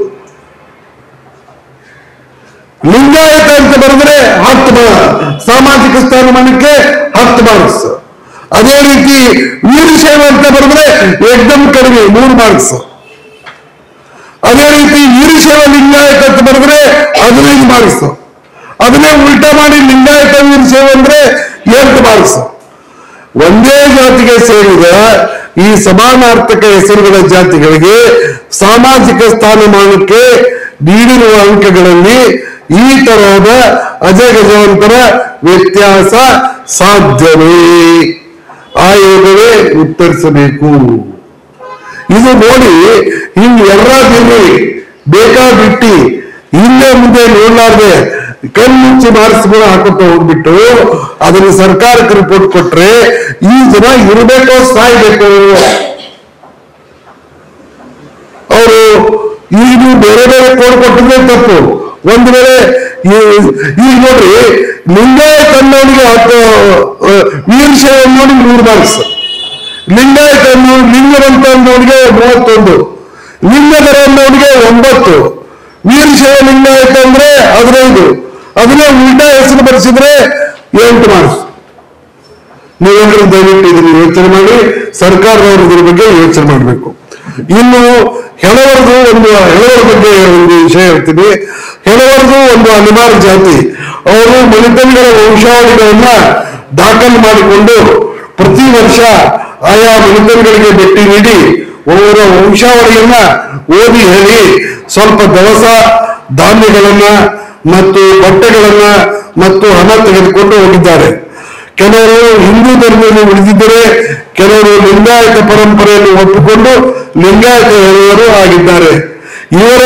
ಲಿಂಗಾಯತ ಅಂತ ಬರೆದ್ರೆ 10 ಸಾಮಾಜಿಕ ಸ್ಥಾನಮಾನಕ್ಕೆ 10 ಮಾರ್ಕ್ಸ್. ಅದೇ ರೀತಿ ವೀರಶೈವ ಅಂತ ಬರೆದ್ರೆ ಏಕ್ದಮ್ ಕಡಿಮೆ 3 ಮಾರ್ಕ್ಸ್. ಅದೇ ರೀತಿ ವೀರಶೈವ ಲಿಂಗಾಯತ ಅಂತ ಬರೆದ್ರೆ 15 ಮಾರ್ಕ್ಸ್. ಅದನ್ನೇ ಉಲ್ಟಾ ಮಾಡಿ ಲಿಂಗಾಯತ ವೀರಶೈವ ಅಂದ್ರೆ 8 ಮಾರ್ಕ್ಸ್. ಒಂದೇ ಜಾತಿಗೆ ಸೇರಿದ ಈ ಸಮಾನಾರ್ಥಕ ಹೆಸರುಗಳ ಜಾತಿಗಳಿಗೆ ಸಾಮಾಜಿಕ ಸ್ಥಾನಮಾನಕ್ಕೆ ನೀಡಿರುವ ಅಂಕಗಳಲ್ಲಿ ಈ ತರಹದ ಅಜಗಜಾಂತರ ವ್ಯತ್ಯಾಸ ಸಾಧ್ಯವೇ? ಆಯೋಗವೇ ಉತ್ತರಿಸಬೇಕು. ಇದು ನೋಡಿ, ಹಿಂಗೆ ಎಲ್ಲ ದೇವಿ ಬೇಕಾಬಿಟ್ಟಿ ಹಿಂದೆ ಮುಂದೆ ನೋಡ್ಲಾರ್ದೆ ಕಣ್ಮುಚ್ಚಿ ಮಾರ್ಕ್ಸ್ಗಳು ಹಾಕೋತ ಹೋಗ್ಬಿಟ್ಟು ಅದನ್ನು ಸರ್ಕಾರಕ್ಕೆ ರಿಪೋರ್ಟ್ ಕೊಟ್ರೆ ಈ ಜನ ಇರಬೇಕೋ ಸಾಯ್ಬೇಕು? ಅವರು ಈಗ ಬೇರೆ ಬೇರೆ ಕೋಡ್ ಕೊಟ್ಟಿದ್ರೆ ತಪ್ಪು. ಒಂದು ವೇಳೆ ಈಗ ನೋಡ್ರಿ, ಲಿಂಗಾಯತ ಅನ್ನೋನಿಗೆ ವೀರಶೈವ ಅನ್ನೋನಿಗೆ 100 ಮಾರ್ಕ್ಸ್, ಲಿಂಗಾಯತ ಲಿಂಗವಂತ ಅನ್ನೋನಿಗೆ 31, ಲಿಂಗಧರ ಅನ್ನೋನಿಗೆ 9, ವೀರಶೈವ ಲಿಂಗಾಯತ ಅಂದ್ರೆ 15. ಅದನ್ನೇ ಉಲ್ಟಾ ಹೆಸರು ಬರೆಸಿದ್ರೆ 8 ಮಾರ್ಕ್ಸ್. ನೀವೆಲ್ಲರೂ ದಯವಿಟ್ಟು ಇದನ್ನು ಯೋಚನೆ ಮಾಡಿ, ಸರ್ಕಾರದವರು ಇದ್ರ ಬಗ್ಗೆ ಯೋಚನೆ ಮಾಡಬೇಕು. ಇನ್ನು ಹೆಳವರ ಬಗ್ಗೆ ಒಂದು ವಿಷಯ ಹೇಳ್ತೀನಿ. ಹೆಳವರದು ಒಂದು ಅನಿವಾರ್ಯ ಜಾತಿ. ಅವರು ಮನೆತನಗಳ ವಂಶಾವಳಿಗಳನ್ನ ದಾಖಲು ಮಾಡಿಕೊಂಡು ಪ್ರತಿ ವರ್ಷ ಆಯಾ ಮನೆತನಗಳಿಗೆ ಭೇಟಿ ನೀಡಿ ಅವರ ವಂಶಾವಳಿಯನ್ನ ಓದಿ ಹೇಳಿ ಸ್ವಲ್ಪ ದವಸ ಧಾನ್ಯಗಳನ್ನ ಮತ್ತು ಬಟ್ಟೆಗಳನ್ನ ಮತ್ತು ಹಣ ತೆಗೆದುಕೊಂಡು ಹೋಗಿದ್ದಾರೆ. ಕೆಲವರು ಹಿಂದೂ ಧರ್ಮದಲ್ಲಿ ಉಳಿದಿದ್ದರೆ, ಕೆಲವರು ಲಿಂಗಾಯತ ಪರಂಪರೆಯನ್ನು ಒಪ್ಪಿಕೊಂಡು ಲಿಂಗಾಯತ ಹೇಳುವವರು ಆಗಿದ್ದಾರೆ. ಇವರ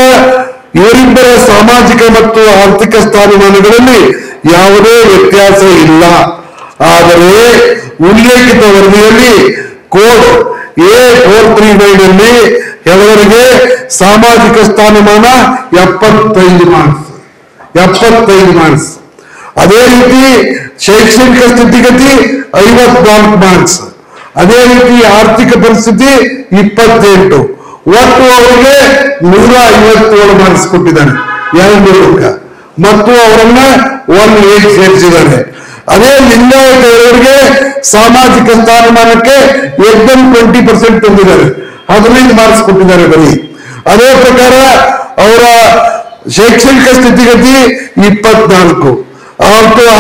ಇವರಿಬ್ಬರ ಸಾಮಾಜಿಕ ಮತ್ತು ಆರ್ಥಿಕ ಸ್ಥಾನಮಾನಗಳಲ್ಲಿ ಯಾವುದೇ ವ್ಯತ್ಯಾಸ ಇಲ್ಲ. ಆದರೆ ಉಲ್ಲೇಖಿತ ವರದಿಯಲ್ಲಿ ಕೋಡ್ A439 ನಲ್ಲಿ ಕೆಲವರಿಗೆ ಸಾಮಾಜಿಕ ಸ್ಥಾನಮಾನ 75 ಮಾರ್ಕ್ಸ್, ಅದೇ ರೀತಿ ಶೈಕ್ಷಣಿಕ ಸ್ಥಿತಿಗತಿ 54 ಮಾರ್ಕ್ಸ್, ಅದೇ ರೀತಿ ಆರ್ಥಿಕ ಪರಿಸ್ಥಿತಿ 28, ಒಟ್ಟು ಅವರಿಗೆ 157 ಮಾರ್ಕ್ಸ್ ಕೊಟ್ಟಿದ್ದಾನೆ 200ಕ್ಕೆ, ಮತ್ತು ಅವರನ್ನ 1 ಸೇರಿಸಿದ್ದಾರೆ. ಅದೇ ಲಿಂಗಾಯತವರಿಗೆ ಸಾಮಾಜಿಕ ಸ್ಥಾನಮಾನಕ್ಕೆ ಏಕದಮ್ 20% ತಂದಿದ್ದಾರೆ, 15 ಮಾರ್ಕ್ಸ್ ಕೊಟ್ಟಿದ್ದಾರೆ ಬರೀ. ಅದೇ ಪ್ರಕಾರ ಅವರ ಶೈಕ್ಷಣಿಕ ಸ್ಥಿತಿಗತಿ 24,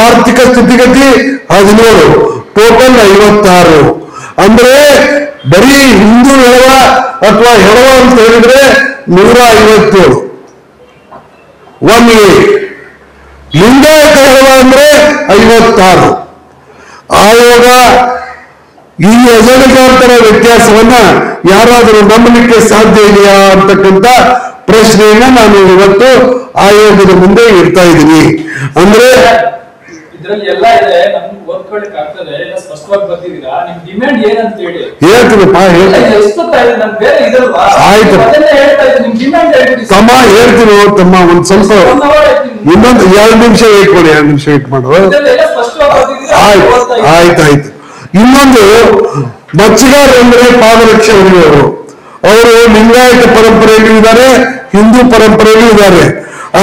ಆರ್ಥಿಕ ಸ್ಥಿತಿಗತಿ 17, ಟೋಟಲ್ 56. ಅಂದ್ರೆ ಬರೀ ಹಿಂದೂ ಹೆಳವ ಅಥವಾ ಹೆಳವ ಅಂತ ಹೇಳಿದ್ರೆ 157, 18. ಲಿಂಗಾಯತ ಹೆಳವ ಅಂದ್ರೆ 56. ಆಯೋಗ ಈ ಅಜಗಜಾಂತರ ವ್ಯತ್ಯಾಸವನ್ನ ಯಾರಾದರೂ ನಂಬಲಿಕ್ಕೆ ಸಾಧ್ಯ ಇದೆಯಾ ಅಂತಕ್ಕಂಥ ಪ್ರಶ್ನೆಯನ್ನ ನಾನು ಇವತ್ತು ಆಯೋಗದ ಮುಂದೆ ಇಡ್ತಾ ಇದ್ದೀನಿ. ಅಂದ್ರೆ ಇದರಲ್ಲಿ ಎಲ್ಲ ಇದೆ, ನಮ್ಗೆ ಓದ್ಕೊಳ್ಳಿಕ್ಕೆ ಆಗ್ತದೆ, ಎಲ್ಲ ಸ್ಪಷ್ಟವಾಗಿ ಬರ್ತಿದ್ದೀರಾ, ನಿಮ್ ಡಿಮ್ಯಾಂಡ್ ಏನಂತ ಹೇಳಿ ಹೇಳ್ತೀನಪ್ಪ. ತಮ್ಮ ಹೇಳ್ತೀನಿ ತಮ್ಮ, ಒಂದ್ ಸ್ವಲ್ಪ ಇನ್ನೊಂದು 2 ನಿಮಿಷ ವೇಟ್ ಮಾಡಿ, 2 ನಿಮಿಷ ವೇಟ್ ಮಾಡು. ಆಯ್ತಾಯ್ತು. ಇನ್ನೊಂದು ಮಚ್ಚಿಗಾರರು ಅಂದ್ರೆ ಪಾದರಕ್ಷೆ ಹೊಡೆಯುವವರು, ಅವರು ಲಿಂಗಾಯತ ಪರಂಪರೆಯಲ್ಲೂ ಇದ್ದಾರೆ, ಹಿಂದೂ ಪರಂಪರೆಯಲ್ಲೂ ಇದ್ದಾರೆ.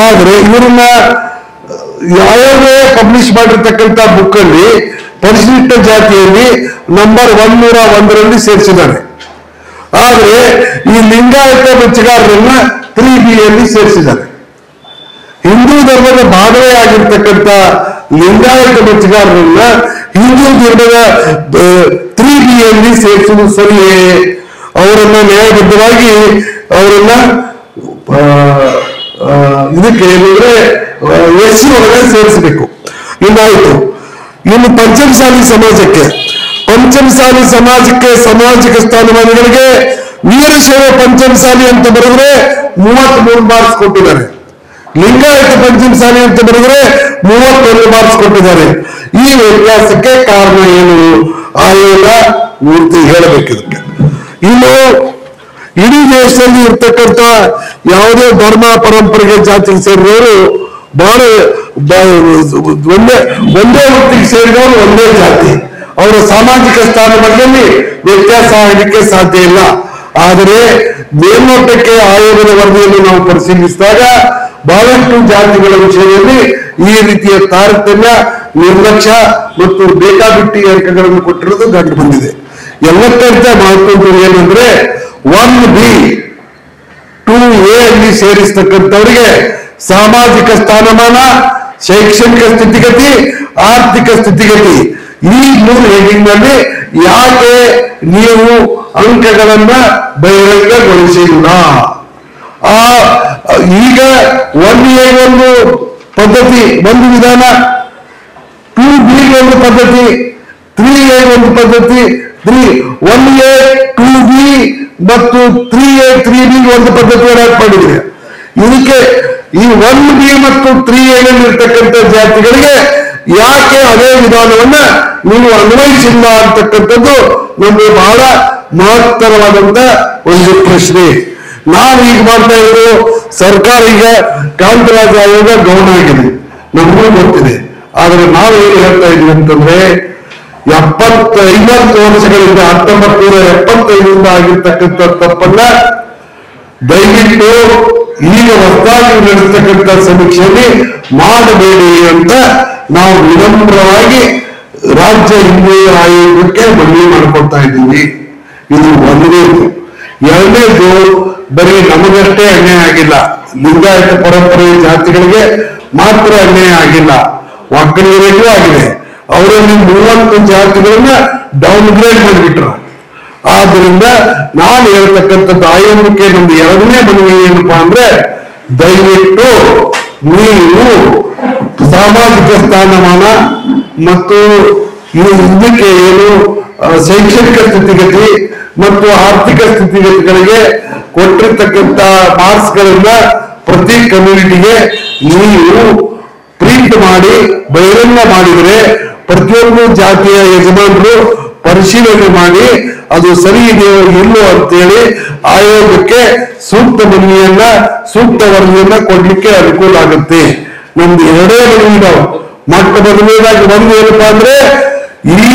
ಆದ್ರೆ ಇವರನ್ನ ಆಯೋಗ ಪಬ್ಲಿಷ್ ಮಾಡಿರ್ತಕ್ಕಂಥ ಬುಕ್ ಅಲ್ಲಿ ಪರಿಶಿಷ್ಟ ಜಾತಿಯಲ್ಲಿ ನಂಬರ್ 101ರಲ್ಲಿ ಸೇರಿಸಿದ್ದಾರೆ. ಆದ್ರೆ ಈ ಲಿಂಗಾಯತ ಮಚ್ಚಗಾರರನ್ನ 3B ಯಲ್ಲಿ ಸೇರಿಸಿದ್ದಾರೆ. ಹಿಂದೂ ಧರ್ಮದ ಭಾಗವೇ ಆಗಿರ್ತಕ್ಕಂಥ ಲಿಂಗಾಯತ ಮಚ್ಚಗಾರರನ್ನ ಹಿಂದೂ ಧರ್ಮದ 3B ಯಲ್ಲಿ ಸೇರಿಸುವುದು ಸರಿಯೇ? ಅವರನ್ನ ನ್ಯಾಯಬದ್ಧವಾಗಿ ಅವರನ್ನ ಇದಕ್ಕೆ ಏನಂದ್ರೆ SC ಒಳಗೆ ಸೇರಿಸಬೇಕು. ಇನ್ನಾಯ್ತು. ಇನ್ನು ಪಂಚಮಸಾಲಿ ಸಮಾಜಕ್ಕೆ ಸಾಮಾಜಿಕ ಸ್ಥಾನಮಾನಗಳಿಗೆ ವೀರಶೈವ ಪಂಚಮಸಾಲಿ ಅಂತ ಬರೆದ್ರೆ 33 ಮಾರ್ಕ್ಸ್ ಕೊಟ್ಟಿದ್ದಾರೆ. ಲಿಂಗಾಯತ ಪಂಚಮಸಾಲಿ ಅಂತ ಬರೆದ್ರೆ 31 ಮಾರ್ಕ್ಸ್ ಕೊಟ್ಟಿದ್ದಾರೆ. ಈ ವ್ಯತ್ಯಾಸಕ್ಕೆ ಕಾರಣ ಏನು? ಆಯೋಗ ಪೂರ್ತಿ ಹೇಳಬೇಕಿದಕ್ಕೆ. ಇನ್ನು ಇಡೀ ದೇಶದಲ್ಲಿ ಇರ್ತಕ್ಕಂಥ ಯಾವುದೇ ಧರ್ಮ ಪರಂಪರೆಗೆ ಜಾತಿಗೆ ಸೇರಿದವರು ಬಹಳ ಒಂದೇ ವೃತ್ತಿಗೆ ಸೇರಿದವರು ಒಂದೇ ಜಾತಿ, ಅವರ ಸಾಮಾಜಿಕ ಸ್ಥಾನಮಾನದಲ್ಲಿ ವ್ಯತ್ಯಾಸ ಆಗಲಿಕ್ಕೆ ಸಾಧ್ಯ ಇಲ್ಲ. ಆದರೆ ಮೇಲ್ನೋಟಕ್ಕೆ ಆಯೋಗದ ವರದಿಯನ್ನು ನಾವು ಪರಿಶೀಲಿಸಿದಾಗ ಬಹಳಷ್ಟು ಜಾತಿಗಳ ವಿಷಯದಲ್ಲಿ ಈ ರೀತಿಯ ತಾರತಮ್ಯ, ನಿರ್ಲಕ್ಷ್ಯ ಮತ್ತು ಬೇಕಾಬಿಟ್ಟಿ ಅಂಕಗಳನ್ನು ಕೊಟ್ಟಿರೋದು ಕಂಡು ಬಂದಿದೆ. ಎಲ್ಲಕ್ಕಿಂತ ಮಹತ್ವದ್ದು ಏನಂದ್ರೆ 1B 2A ಅಲ್ಲಿ ಸೇರಿಸ್ತಕ್ಕಂಥವರಿಗೆ ಸಾಮಾಜಿಕ ಸ್ಥಾನಮಾನ, ಶೈಕ್ಷಣಿಕ ಸ್ಥಿತಿಗತಿ, ಆರ್ಥಿಕ ಸ್ಥಿತಿಗತಿ, ಈ 3 ಹೆಡಿಂಗ್ ನಲ್ಲಿ ಯಾಕೆ ನೀವು ಅಂಕಗಳನ್ನ ಬಹಿರಂಗಗೊಳಿಸಿಲ್ಲ? ಈಗ 1A ಒಂದು ಪದ್ಧತಿ, ಒಂದು ವಿಧಾನ, 2B ಒಂದು ಪದ್ಧತಿ, 3A ಒಂದು ಪದ್ಧತಿ, 1A 2B ಮತ್ತು 3A 3B ಒಂದು ಪದ್ಧತಿಯನ್ನು ಮಾಡಿದ್ರೆ ಇದಕ್ಕೆ ಈ 1B ಮತ್ತು 3A ಇರ್ತಕ್ಕಂಥ ಜಾತಿಗಳಿಗೆ ಯಾಕೆ ಅದೇ ವಿಧಾನವನ್ನ ನೀವು ಅನ್ವಯಿಸಿಲ್ಲ ಅಂತಕ್ಕಂಥದ್ದು ನಮಗೆ ಬಹಳ ಮಹತ್ತರವಾದಂತ ಒಂದು ಪ್ರಶ್ನೆ. ನಾವು ಈಗ ಮಾಡ್ತಾ ಇರೋದು ಸರ್ಕಾರ ಈಗ ಕಾಂತರಾಜ್ ಆಯೋಗ ಗೌಣ ಆಗಿದೆ, ನಮಗೂ ಗೊತ್ತಿದೆ. ಆದ್ರೆ ನಾವು ಏನು ಹೇಳ್ತಾ ಇದ್ವಿ ಅಂತಂದ್ರೆ 50 ವರ್ಷಗಳಿಂದ 1975ರಿಂದ ಆಗಿರ್ತಕ್ಕಂಥ ತಪ್ಪನ್ನ ದಯವಿಟ್ಟು ಈಗ ಹೊಸದಾಗಿ ನಡೆಸ್ತಕ್ಕಂಥ ಸಮೀಕ್ಷೆಯಲ್ಲಿ ಮಾಡಬೇಡಿ ಅಂತ ನಾವು ವಿನಮ್ರವಾಗಿ ರಾಜ್ಯ ಹಿಂದೂ ಆಯೋಗಕ್ಕೆ ಮನವಿ ಮಾಡ್ಕೊಳ್ತಾ ಇದ್ದೀವಿ. ಇದು ಒಂದನೇದು. ಎರಡನೇದು, ಬರೀ ನಮಗಷ್ಟೇ ಅನ್ಯಾಯ ಆಗಿಲ್ಲ, ಲಿಂಗಾಯತ ಪರಂಪರೆಯ ಜಾತಿಗಳಿಗೆ ಮಾತ್ರ ಅನ್ಯಾಯ ಆಗಿಲ್ಲ, ಒಕ್ಕಲಿಗರಿಗೂ ಆಗಿದೆ. ಅವರಲ್ಲಿ 30 ಜಾತಿಗಳನ್ನ ಡೌನ್ಗ್ರೇಡ್ ಮಾಡಿಬಿಟ್ರು. ಆದ್ದರಿಂದ ನಾನು ಹೇಳ್ತಕ್ಕಂಥದ್ದು ಆಯೋಗಕ್ಕೆ ನಮ್ದು ಎರಡನೇ ಮನವಿ ಏನಪ್ಪಾ ಅಂದ್ರೆ, ದಯವಿಟ್ಟು ನೀವು ಸಾಮಾಜಿಕ ಸ್ಥಾನಮಾನ ಮತ್ತು ಇದಕ್ಕೆ ಏನು ಶೈಕ್ಷಣಿಕ ಸ್ಥಿತಿಗತಿ ಮತ್ತು ಆರ್ಥಿಕ ಸ್ಥಿತಿಗತಿಗಳಿಗೆ ಕೊಟ್ಟಿರ್ತಕ್ಕಂಥ ಮಾರ್ಕ್ಸ್ಗಳನ್ನ ಪ್ರತಿ ಕಮ್ಯುನಿಟಿಗೆ ನೀವು ಪ್ರಿಂಟ್ ಮಾಡಿ ಬಹಿರಂಗ ಮಾಡಿದರೆ ಪ್ರತಿಯೊಂದು ಜಾತಿಯ ಯಜಮಾನರು ಪರಿಶೀಲನೆ ಮಾಡಿ ಅದು ಸರಿ ಇದೆಯೋ ಇಲ್ಲೋ ಅಂತೇಳಿ ಆಯೋಗಕ್ಕೆ ಸೂಕ್ತ ಮನವಿಯನ್ನ ಸೂಕ್ತ ವರದಿಯನ್ನ ಕೊಡ್ಲಿಕ್ಕೆ ಅನುಕೂಲ ಆಗುತ್ತೆ. ನಮ್ದು ಎರಡೇ ಮನವಿ ಇದಾವೆ. ಮೊದಲನೇದಾಗಿ ಒಂದು ಏನಪ್ಪಾ ಅಂದ್ರೆ ಈ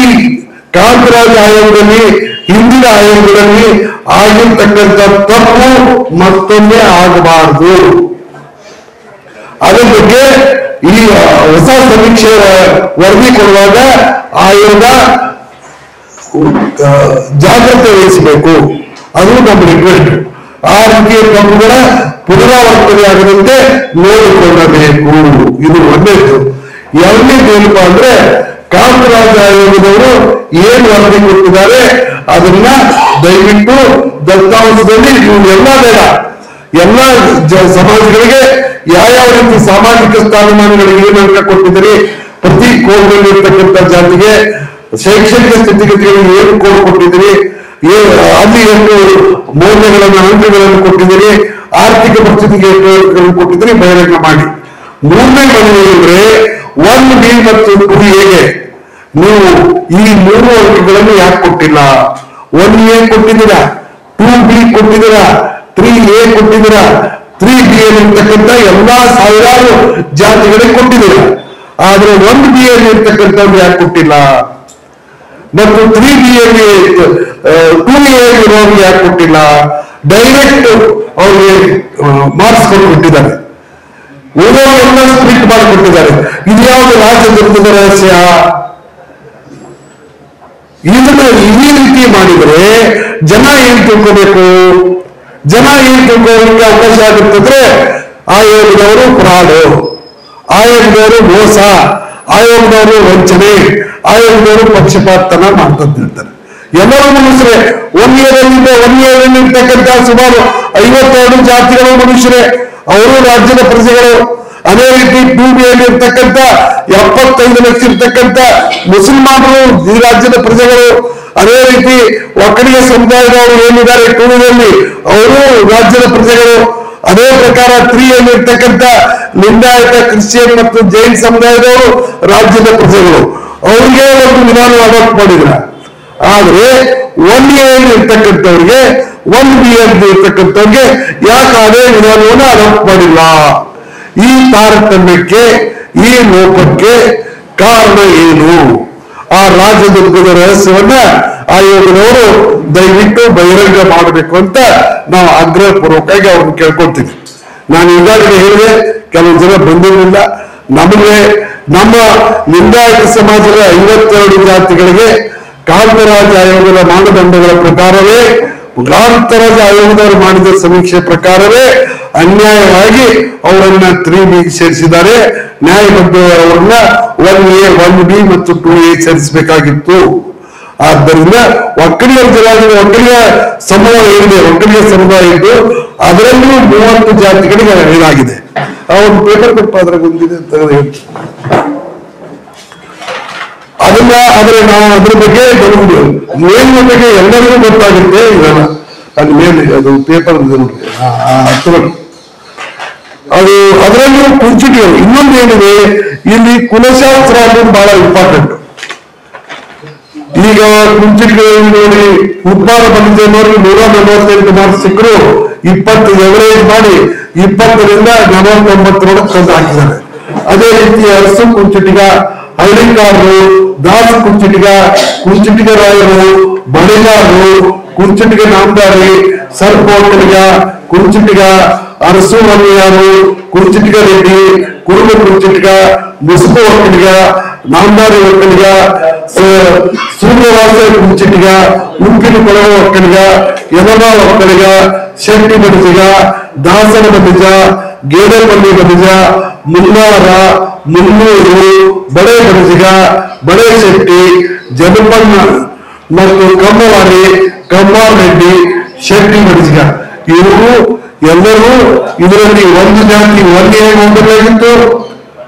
ಕಾಂತರಾಜ್ ಆಯೋಗದಲ್ಲಿ ಹಿಂದಿನ ಆಯೋಗಗಳಲ್ಲಿ ಆಗಿರ್ತಕ್ಕಂಥ ತಪ್ಪು ಮತ್ತೊಮ್ಮೆ ಆಗಬಾರದು. ಅದ್ರ ಬಗ್ಗೆ ಈ ಹೊಸ ಸಮೀಕ್ಷೆ ವರದಿ ಕೊಡುವಾಗ ಆಯೋಗ ಜಾಗ್ರತೆ ವಹಿಸಬೇಕು. ಅದು ನಮ್ಮ ರಿಕ್ವೆಸ್ಟ್. ಆ ರೀತಿಯ ತಪ್ಪುಗಳ ಪುನರಾವರ್ತನೆ ಆಗದಂತೆ ನೋಡಿಕೊಳ್ಳಬೇಕು. ಇದು ಒಂದೇದು. ಎರಡನೇದು ಏನಪ್ಪಾ ಅಂದ್ರೆ ಕಾಂತರಾಜ್ ಆಯೋಗದವರು ಏನು ವರದಿ ಕೊಟ್ಟಿದ್ದಾರೆ ಅದನ್ನ ದಯವಿಟ್ಟು ದತ್ತಾಂಶದಲ್ಲಿ ನೀವು ಎಲ್ಲ ಬೇಡ ಎಲ್ಲ ಸಮಾಜಗಳಿಗೆ ಯಾವ ರೀತಿ ಸಾಮಾಜಿಕ ಸ್ಥಾನಮಾನಗಳಿಗೆ ಏನು ಅಂಕ ಕೊಟ್ಟಿದ್ದೀರಿ, ಪ್ರತಿ ಕೋಡ್ನಲ್ಲಿ ಇರ್ತಕ್ಕಂಥ ಜಾತಿಗೆ ಶೈಕ್ಷಣಿಕ ಸ್ಥಿತಿಗತಿಗಳಿಗೆ ಏನು ಕೋಡ್ ಕೊಟ್ಟಿದ್ದೀರಿ, ಅಲ್ಲಿ ಏನು ಮೌಲ್ಯಗಳನ್ನು ಅಂಕಗಳನ್ನು ಕೊಟ್ಟಿದ್ದೀರಿ, ಆರ್ಥಿಕ ಪರಿಸ್ಥಿತಿಗೆ ಕೊಟ್ಟಿದ್ದೀರಿ ಬಹಿರಂಗ ಮಾಡಿ. ಮೂರನೇ ಮನವಿ ಅಂದ್ರೆ 1B ಮತ್ತು 2A ನೀವು ಈ 3 ಅಂಕಗಳನ್ನು ಯಾಕೆ ಕೊಟ್ಟಿಲ್ಲ? 1A ಕೊಟ್ಟಿದ್ದೀರಾ, 2B ಕೊಟ್ಟಿದ್ದೀರಾ, 3A ಕೊಟ್ಟಿದ್ದೀರಾ, 3B ಇರ್ತಕ್ಕಂಥ ಎಲ್ಲಾ ಸಾವಿರಾರು ಜಾತಿಗಳಿಗೆ ಕೊಟ್ಟಿದ್ದೀರಾ. ಆದ್ರೆ 1B ಇರ್ತಕ್ಕಂಥವ್ರು ಯಾಕೆ ಕೊಟ್ಟಿಲ್ಲ? ಮತ್ತು 3B 2A ಇರೋರು ಯಾಕೆ ಕೊಟ್ಟಿಲ್ಲ? ಡೈರೆಕ್ಟ್ ಅವ್ರಿಗೆ ಮಾರ್ಕ್ಸ್ ಕೊಟ್ಟಿದ್ದಾರೆ, ಉಳಿದವರೆಲ್ಲ ಸ್ಪ್ಲಿಟ್ ಮಾಡಿಕೊಟ್ಟಿದ್ದಾರೆ. ಇದು ಯಾವುದು ರಾಜ್ಯದ ರಹಸ್ಯ? ಇದನ್ನ ಈ ರೀತಿ ಮಾಡಿದ್ರೆ ಜನ ಏನ್ ತಿಳ್ಕೋಬೇಕು? ಜನ ಏನ್ ತಿಳ್ಕೊಳ್ಳೋಕೆ ಅವಕಾಶ ಆಗುತ್ತಂದ್ರೆ ಆಯೋಗದವರು ಫ್ರಾಡು, ಆಯೋಗದವರು ಮೋಸ, ಆಯೋಗದವರು ವಂಚನೆ, ಆಯೋಗದವರು ಪಕ್ಷಪಾತನ ಮಾಡ್ತಿರ್ತಾರೆ. ಎಲ್ಲರೂ ಮನುಷ್ಯರೇ. 1 ಇಯರಲ್ಲಿ ಇರ್ತಕ್ಕಂಥ ಸುಮಾರು 52 ಜಾತಿಗಳು ಮನುಷ್ಯರೇ, ಅವರು ರಾಜ್ಯದ ಪ್ರಜೆಗಳು. ಅದೇ ರೀತಿ 2B ಇರ್ತಕ್ಕಂಥ 75 ಲಕ್ಷ ಇರ್ತಕ್ಕಂಥ ಮುಸಲ್ಮಾನರು ಈ ರಾಜ್ಯದ ಪ್ರಜೆಗಳು. ಅದೇ ರೀತಿ ಒಕ್ಕಲಿಗ ಸಮುದಾಯದವರು ಏನಿದ್ದಾರೆ 2ನಲ್ಲಿ ಅವರು ರಾಜ್ಯದ ಪ್ರಜೆಗಳು. ಅದೇ ಪ್ರಕಾರ 3 ಇರ್ತಕ್ಕಂಥ ಲಿಂಗಾಯತ, ಕ್ರಿಶ್ಚಿಯನ್ ಮತ್ತು ಜೈನ್ ಸಮುದಾಯದವರು ರಾಜ್ಯದ ಪ್ರಜೆಗಳು. ಅವ್ರಿಗೆ ಒಂದು ವಿಧಾನ ಅಡಾಪ್ಟ್ ಮಾಡಿದ್ರ. ಆದ್ರೆ 1A ಇರ್ತಕ್ಕಂಥವ್ರಿಗೆ 1B ಇರ್ತಕ್ಕಂಥವ್ರಿಗೆ ಯಾಕೆ ಅದೇ ವಿಧಾನವನ್ನು ಅಡಾಪ್ಟ್ ಮಾಡಿಲ್ಲ? ಈ ತಾರತಮ್ಯಕ್ಕೆ, ಈ ಲೋಪಕ್ಕೆ ಕಾರಣ ಏನು? ಆ ರಾಜದುರ್ಗದ ರಹಸ್ಯವನ್ನ ಆಯೋಗದವರು ದಯವಿಟ್ಟು ಬಹಿರಂಗ ಮಾಡಬೇಕು ಅಂತ ನಾವು ಆಗ್ರಹ ಪೂರ್ವಕವಾಗಿ ಅವ್ರನ್ನ ಕೇಳ್ಕೊಳ್ತೀವಿ. ನಾನು ಈಗಾಗಲೇ ಹೇಳಿದೆ, ಕೆಲವು ಜನ ಬಂದಿರಲಿಲ್ಲ. ನಮಗೆ ನಮ್ಮ ಲಿಂಗಾಯತ ಸಮಾಜದ 52 ಜಾತಿಗಳಿಗೆ ಕಾಂತರಾಜ್ ಆಯೋಗದ ಮಾನದಂಡಗಳ ಪ್ರಕಾರವೇ, ಕಾಂತರಾಜ್ ಆಯೋಗದವರು ಮಾಡಿದ ಸಮೀಕ್ಷೆ ಪ್ರಕಾರವೇ ಅನ್ಯಾಯವಾಗಿ ಅವರನ್ನ 3B ಸೇರಿಸಿದ್ದಾರೆ. ನ್ಯಾಯಬದ್ಧ ಅವರನ್ನ 1A, 1B ಮತ್ತು 2A ಸೇರಿಸಬೇಕಾಗಿತ್ತು. ಆದ್ದರಿಂದ ಒಕ್ಕಲಿಗರ ಜನಾಂಗದ ಒಕ್ಕಲಿಗ ಸಮೂಹ ಏನಿದೆ, ಒಕ್ಕಲಿಗ ಸಮುದಾಯ ಇದ್ದು ಅದರಲ್ಲೂ 30 ಜಾತಿಗಳಿಗೆ ಏನಾಗಿದೆ. ಅವನು ಪೇಪರ್ ಕೊಟ್ಟ ಅದ್ರಾಗ ಒಂದಿದೆ ತೆಗೆದು ಹೇಳ್ತೀನಿ. ಆದ್ರೆ ನಾವು ಅದ್ರ ಬಗ್ಗೆ ಮೇಲಿನ ಬಗ್ಗೆ ಎಲ್ಲರಿಗೂ ಗೊತ್ತಾಗುತ್ತೆ. ಇದನ್ನ ಅಲ್ಲಿ ಮೇಲೆ ಅದು ಪೇಪರ್ ಅದು ಅದರಲ್ಲೂ ಕುಂಚಿಟಿಗಳು. ಇನ್ನೊಂದು ಏನಿದೆ, ಇಲ್ಲಿ ಕುಲಶಾಸ್ತ್ರ ಅನ್ನೋದು ಬಹಳ ಇಂಪಾರ್ಟೆಂಟ್. ಈಗ ಕುಂಚಿಟಿಗಳಲ್ಲಿ ನೋಡಿ, ಉತ್ಪಾದ ಬಂದಿದ್ದೆನವ್ರಿಗೆ 148 ಮಾರ್ಕ್ಸ್ ಸಿಕ್ಕರು 20 ಎವರೇಜ್ ಮಾಡಿ 20ರಿಂದ 49 ತಂದು ಹಾಕಿದ್ದಾರೆ. ಅದೇ ರೀತಿ ಅರಸು ಕುಂಚಿಟಿಗ, ಹಳ್ಳಿಕಾರರು, ದಾಸ ಕುಂಚಿಟಿಗ, ಕುಂಚಿಟಿಗ ರಾಯರು, ಬಳಿಗಾರರು, ಕುಂಚಿಟಿಗ ನಾಮದಾರಿ, ಸರ್ಪ ಒಕ್ಕಲಿಗ, ಕುಂಚಿಟಿಗ, ಅರಸು ಮನೆಯಾರು, ಕುಂಚಿಟಿಗ ರೆಡ್ಡಿ, ಕುರುಬ ಕುಂಚಿಟಿಗ, ಮುಸುಕು ಒಕ್ಕಲಿಗ, ನಾಮದಾರಿ ಒಕ್ಕಲಿಗ, ಸೂರ್ಯವಾಸ ಕುಂಚಿಟಿಗ, ಉಪ್ಪಿನ ಕೊಳವ ಒಕ್ಕಲಿಗ, ಯಮನ ಒಕ್ಕಲಿಗ, ಶೆಟ್ಟಿ ಬಡಿಸಿಗ, ದಾಸನ ಬಡಿಜ, ಗೇಡಲ್ಮಲ್ಲಿ ಬಡಿಜ, ಮುನ್ನಾರ, ಮುನ್ನೂರು, ಬಳೆ ಬಡಿಸಿಗ, ಬಳೆ ಶೆಟ್ಟಿ, ಜನಪಣ್ಣ ಮತ್ತು ಕಮ್ಮವಾರಿ, ಕಮ್ಮಾರ್ ರೆಡ್ಡಿ, ಶೆಟ್ಟಿ ಬಡಿಸಿಗ, ಇವರು ಎಲ್ಲರೂ ಇದರಲ್ಲಿ ಒಂದು ಜಾತಿ 1A ಹೋಗಬೇಕಾಗಿತ್ತು.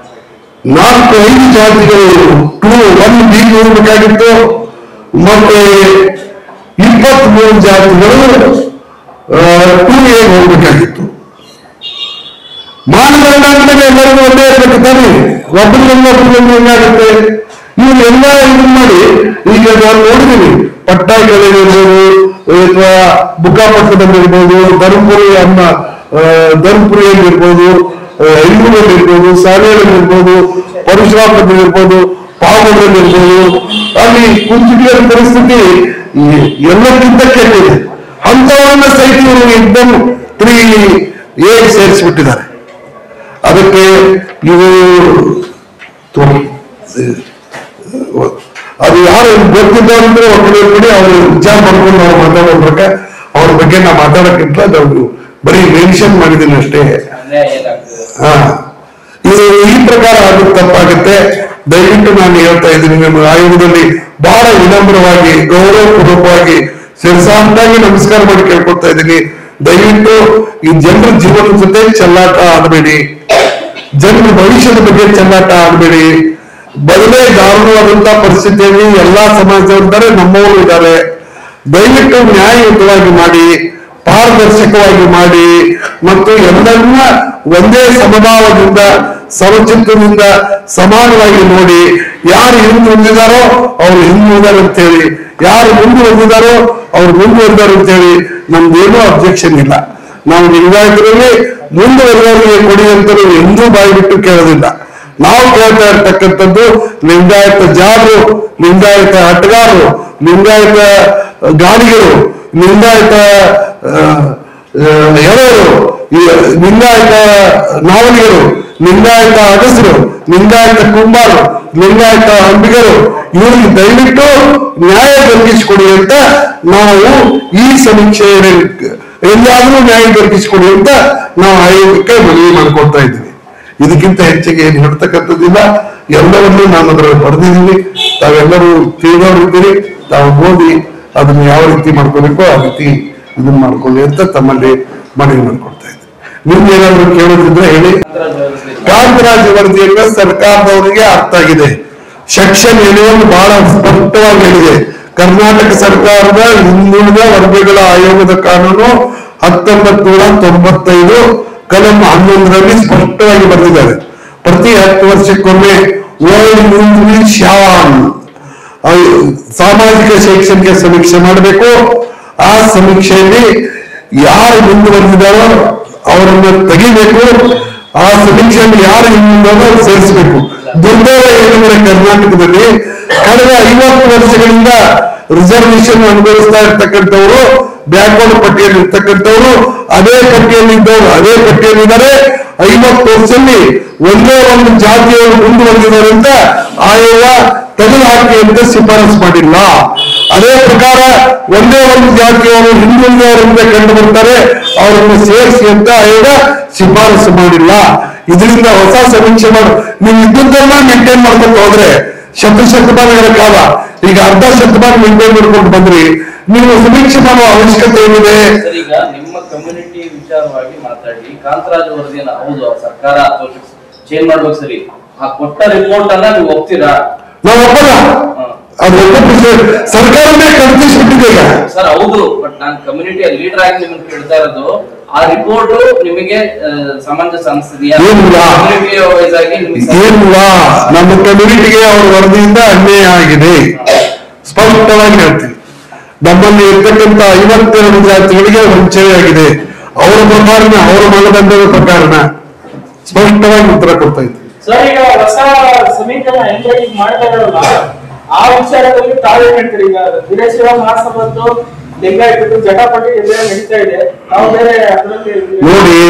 4-5 ಜಾತಿಗಳು 1B ಹೋಗಬೇಕಾಗಿತ್ತು. ಮತ್ತೆ 23 ಜಾತಿಗಳು 2A ಹೋಗಬೇಕಾಗಿತ್ತು. ಮಾನದಂಡ ಅಂತಾನೆ ಎಲ್ಲರಿಗೂ ಒಂದೇ ಇರ್ಬೇಕು ತಾನೆ, ಒಬ್ಬರಿಗೊಬ್ಬರಿಗೆ ಹೆಂಗಾಗುತ್ತೆ? ಇವ್ರು ಎಲ್ಲ ಇದನ್ನ ಮಾಡಿ ಈಗ ನಾನು ನೋಡಿದೀನಿ, ಪಟ್ಟಾಯಿಗಳಿರ್ಬೋದು ಅಥವಾ ಬುಕ್ಕಾಪಟ್ಟಣದಲ್ಲಿರ್ಬೋದು, ಧರ್ಮಪುರಿಯಲ್ಲಿರ್ಬೋದು, ಐನೂರಲ್ಲಿರ್ಬೋದು, ಶಾಲೆಯಲ್ಲಿರ್ಬೋದು, ಪರಶುರಾಮದಲ್ಲಿರ್ಬೋದು, ಪಾವಗಡದಲ್ಲಿರ್ಬೋದು, ಅಲ್ಲಿ ಕುಂಚಿಟಿಯ ಪರಿಸ್ಥಿತಿ ಎಲ್ಲಕ್ಕಿಂತ ಕೆಟ್ಟಿದೆ. ಅಂತವರನ್ನ ಸಹಿತ ಇವರು ಎಕ್ದಮ್ 3A ಸೇರಿಸ್ಬಿಟ್ಟಿದ್ದಾರೆ. ಅದಕ್ಕೆ ಇವರು ಅದು ಯಾರು ಗೊತ್ತಿದ್ದವರಂದ್ರೆ ಒಬ್ಬರು ಅವರು ವಿಚಾರ ಮಾಡ್ಕೊಂಡು ನಾವು ಮಾತಾಡೋದ್ರಕ್ಕೆ ಅವ್ರ ಬಗ್ಗೆ ನಾ ಮಾತಾಡಕ್ಕಿಂತ ನಾವು ಬರೀ ಮೆನ್ಷನ್ ಮಾಡಿದ್ದೀನಿ ಅಷ್ಟೇ. ಇದು ಈ ಪ್ರಕಾರ ಅದು ತಪ್ಪಾಗುತ್ತೆ. ದಯವಿಟ್ಟು ನಾನು ಹೇಳ್ತಾ ಇದ್ದೀನಿ, ನಿಮ್ಮ ಆಯೋಗದಲ್ಲಿ ಬಹಳ ವಿನಮ್ರವಾಗಿ ಗೌರವಪೂರ್ವಕವಾಗಿ ಶಿರಸಾಂತಾಗಿ ನಮಸ್ಕಾರ ಮಾಡಿ ಕೇಳ್ಕೊಳ್ತಾ ಇದ್ದೀನಿ. ದಯವಿಟ್ಟು ಈ ಜನರ ಜೀವನದ ಜೊತೆ ಚೆಲ್ಲಾಟ ಆಡಬೇಡಿ, ಜನರ ಭವಿಷ್ಯದ ಬಗ್ಗೆ ಚೆಲ್ಲಾಟ ಆಡಬೇಡಿ. ಬದಲೇ ದಾರುಣವಾದಂತಹ ಪರಿಸ್ಥಿತಿಯಲ್ಲಿ ಎಲ್ಲಾ ಸಮಾಜದವರಿದ್ದಾರೆ, ನಮ್ಮವರು ಇದ್ದಾರೆ. ದಯವಿಟ್ಟು ನ್ಯಾಯಯುತವಾಗಿ ಮಾಡಿ, ಪಾರದರ್ಶಕವಾಗಿ ಮಾಡಿ ಮತ್ತು ಎಲ್ಲರನ್ನ ಒಂದೇ ಸಮಭಾವದಿಂದ ಸಮಚಿತ್ತದಿಂದ ಸಮಾನವಾಗಿ ನೋಡಿ. ಯಾರು ಹಿಂದೆ ಹೊಂದಿದಾರೋ ಅವ್ರು ಹಿಂದೆ ಹೋದಾರೆ ಅಂತ ಹೇಳಿ, ಯಾರು ಮುಂದೆ ಹೊಂದಿದಾರೋ ಅವ್ರು ಮುಂದುವರೆದಾರೆ ಅಂತ ಹೇಳಿ ನಮ್ದೇನೂ ಅಬ್ಜೆಕ್ಷನ್ ಇಲ್ಲ. ನಾವು ಲಿಂಗಾಯತರಲ್ಲಿ ಮುಂದುವರೆದವರಿಗೆ ಕೊಡಿ ಅಂತ ಎಂದೂ ಬಾಯಿ ಬಿಟ್ಟು ಕೇಳೋದಿಲ್ಲ. ನಾವು ಕೇಳ್ತಾ ಇರ್ತಕ್ಕಂಥದ್ದು ಲಿಂಗಾಯತ ಜಾಗರು, ಲಿಂಗಾಯತ ಆಟಗಾರರು, ಲಿಂಗಾಯತ ಗಾಡಿಗಳು, ಲಿಂಗಾಯತ ಎಳೆಯರು, ಲಿಂಗಾಯತ ನಾವಲಿಗರು, ಲಿಂಗಾಯತ ಅಗಸರು, ಲಿಂಗಾಯತ ಕುಂಬಾರು, ಲಿಂಗಾಯತ ಅಂಬಿಗರು, ಇವ್ರಿಗೆ ದಯವಿಟ್ಟು ನ್ಯಾಯ ದೊರಕಿಸಿಕೊಡಿ ಅಂತ ನಾವು ಈ ಸಮೀಕ್ಷೆ ಎಲ್ಲಾದ್ರೂ ನ್ಯಾಯ ದೊರಕಿಸಿಕೊಡಿ ಅಂತ ನಾವು ಆಯೋಗಕ್ಕೆ ಮನವಿ ಮಾಡ್ಕೊಳ್ತಾ ಇದ್ದೀವಿ. ಇದಕ್ಕಿಂತ ಹೆಚ್ಚಿಗೆ ಏನು ಹೇಳ್ತಕ್ಕಂಥದ್ದಿಲ್ಲ. ಎಲ್ಲವನ್ನೂ ನಾನು ಅದರಲ್ಲಿ ಬರೆದಿದ್ದೀನಿ. ತಾವೆಲ್ಲರೂ ತಿಳಿದವರಿದ್ದೀರಿ, ತಾವು ಓದಿ ಅದನ್ನ ಯಾವ ರೀತಿ ಮಾಡ್ಕೋಬೇಕೋ ಆ ರೀತಿ ಇದನ್ನ ಮಾಡ್ಕೊಳ್ಳಿ ಅಂತ ತಮ್ಮಲ್ಲಿ ಮನವಿ ಮಾಡ್ಕೊಳ್ತಾ ಇದ್ದೀನಿ. ನಿಮ್ಗೆ ಏನಾದ್ರು ಕೇಳೋದಿದ್ರೆ ಹೇಳಿ. ಕಾಂತರಾಜ್ ವರದಿಯನ್ನ ಸರ್ಕಾರದವರಿಗೆ ಅರ್ಥ ಆಗಿದೆ. ಸೆಕ್ಷನ್ 11 ಬಹಳ ಸ್ಪಷ್ಟವಾಗಿ ಹೇಳಿದೆ. ಕರ್ನಾಟಕ ಸರ್ಕಾರದ ಹಿಂದುಳಿದ ವರ್ಗಗಳ ಆಯೋಗದ ಕಾನೂನು 1995 ಕಲಂ 11ರಲ್ಲಿ ಸ್ಪಷ್ಟವಾಗಿ ಬರೆದಿದ್ದಾರೆ. ಪ್ರತಿ 10 ವರ್ಷಕ್ಕೊಮ್ಮೆ ಸಾಮಾಜಿಕ ಶೈಕ್ಷಣಿಕ ಸಮೀಕ್ಷೆ ಮಾಡಬೇಕು. ಆ ಸಮೀಕ್ಷೆಯಲ್ಲಿ ಯಾರು ಮುಂದುವರೆದಿದ್ದಾರೋ ಅವರನ್ನು ತೆಗಿಬೇಕು. ಆ ಸಮೀಕ್ಷೆಯಲ್ಲಿ ಯಾರು ಹಿಂದಿದ್ದಾರೋ ಸೇರಿಸಬೇಕು. ದುರ್ದೈವ ಏನೆಂದರೆ ಕರ್ನಾಟಕದಲ್ಲಿ ಕಳೆದ 50 ವರ್ಷಗಳಿಂದ ರಿಸರ್ವೇಶನ್ ಅನುಭವಿಸ್ತಾ ಇರ್ತಕ್ಕಂಥವ್ರು, ಬ್ಯಾಕ್ವರ್ಡ್ ಪಟ್ಟಿಯಲ್ಲಿ ಇರ್ತಕ್ಕಂಥವ್ರು ಅದೇ ಪಟ್ಟಿಯಲ್ಲಿದ್ದವರು ಅದೇ ಪಟ್ಟಿಯಲ್ಲಿದ್ದಾರೆ. 50 ವರ್ಷದಲ್ಲಿ ಒಂದೇ ಒಂದು ಜಾತಿಯವರು ಮುಂದುವರೆದಿದ್ದಾರೆ ಅಂತ ಆಯೋಗ ತೆಗೆದುಹಾಕಿ ಅಂತ ಶಿಫಾರಸು ಮಾಡಿಲ್ಲ. ಅದೇ ಪ್ರಕಾರ ಒಂದೇ ಒಂದು ಜಾತಿಯವರು ಹಿಂದುಳಿದವರಿಂದ ಕಂಡು ಬರ್ತಾರೆ, ಅವರನ್ನು ಸೇರಿಸಿ ಅಂತ ಆಯೋಗ ಶಿಫಾರಸು ಮಾಡಿಲ್ಲ. ಇದರಿಂದ ಹೊಸ ಸಮೀಕ್ಷೆ ಮಾಡಿ ನೀವು ಇದ್ದದ್ದನ್ನ ಮೇಂಟೈನ್ ಮಾಡ್ಕೊಂಡು ಹೋದ್ರೆ ಶತಮಾನಗಳ ಕಾಲ, ಈಗ ಅರ್ಧ ಶತಮಾನ ಮೇಂಟೈನ್ ಮಾಡ್ಕೊಂಡು ಬಂದ್ರಿ, ನೀವು ಸಮೀಕ್ಷೆ ಮಾಡುವ ಅವಶ್ಯಕತೆ ಏನಿದೆ? ಈಗ ನಿಮ್ಮ ಕಮ್ಯುನಿಟಿ ವಿಚಾರವಾಗಿ ಮಾತಾಡಿ ಕಾಂತರಾಜ್ ವರದಿಯನ್ನ ಹೌದು ಸರ್ಕಾರ ಚೇಂಜ್ ಮಾಡ್ಬೇಕು, ಸರಿ, ಆ ಕೊಟ್ಟ ರಿಪೋರ್ಟ್ ಅನ್ನ ನೀವು ಒಪ್ತೀರಾ? ನಾವು ಒಪ್ಪಲ್ಲ. ಅದು ಸರ್ಕಾರನೇ ಕಲ್ಪಿಸ್ಬಿಟ್ಟಿದೆ ಈಗ. ಸರ್ ಹೌದು, ಬಟ್ ನಾನು ಕಮ್ಯುನಿಟಿಯ ಲೀಡರ್ ಆಗಿ ನಿಮ್ಮನ್ನು ಕೇಳ್ತಾ ಇರೋದು, ಆ ರಿಪೋರ್ಟ್ ನಿಮಗೆ ಸಮಂಜಸ ಅನಿಸ್ತಿದೆಯಾ? ಏನಿಲ್ಲ, ನಮ್ಮ ಕಮ್ಯುನಿಟಿಗೆ ಅವ್ರ ವರದಿಯಿಂದ ಅನ್ಯಾಯ ಆಗಿದೆ, ಸ್ಪಷ್ಟವಾಗಿ ಹೇಳ್ತೀವಿ. ನಮ್ಮಲ್ಲಿ ಇರ್ತಕ್ಕಂಥ 52 ಜಾತಿಗಳಿಗೆ ವಂಚನೆ ಆಗಿದೆ. ಅವರ ಪ್ರಕಾರನ, ಅವರ ಮಾನದಂಡದ ಪ್ರಕಾರನ ಸ್ಪಷ್ಟವಾಗಿ ಉತ್ತರ ಕೊಡ್ತಾ ಇದ್ವಿ. ಸರ್, ಈಗ ಹೊಸ ಸಮೀಕರಣ ಹೆಂಗಾಗಿ ಮಾಡ್ತಾ ಇರೋಲ್ಲ, ಆ ವಿಚಾರದಲ್ಲಿ ತಾವೇನ್ ಹೇಳ್ತೀರಿ? ಈಗ ವೀರಶೈವ ಮಹಾಸಭದ್ದು ಲಿಂಗಾಯತದ್ದು ಜಟಾಪಟಿ ಎಲ್ಲ ನಡೀತಾ ಇದೆ, ನಾವು ಬೇರೆ ಅದರಲ್ಲಿ ನೋಡಿ.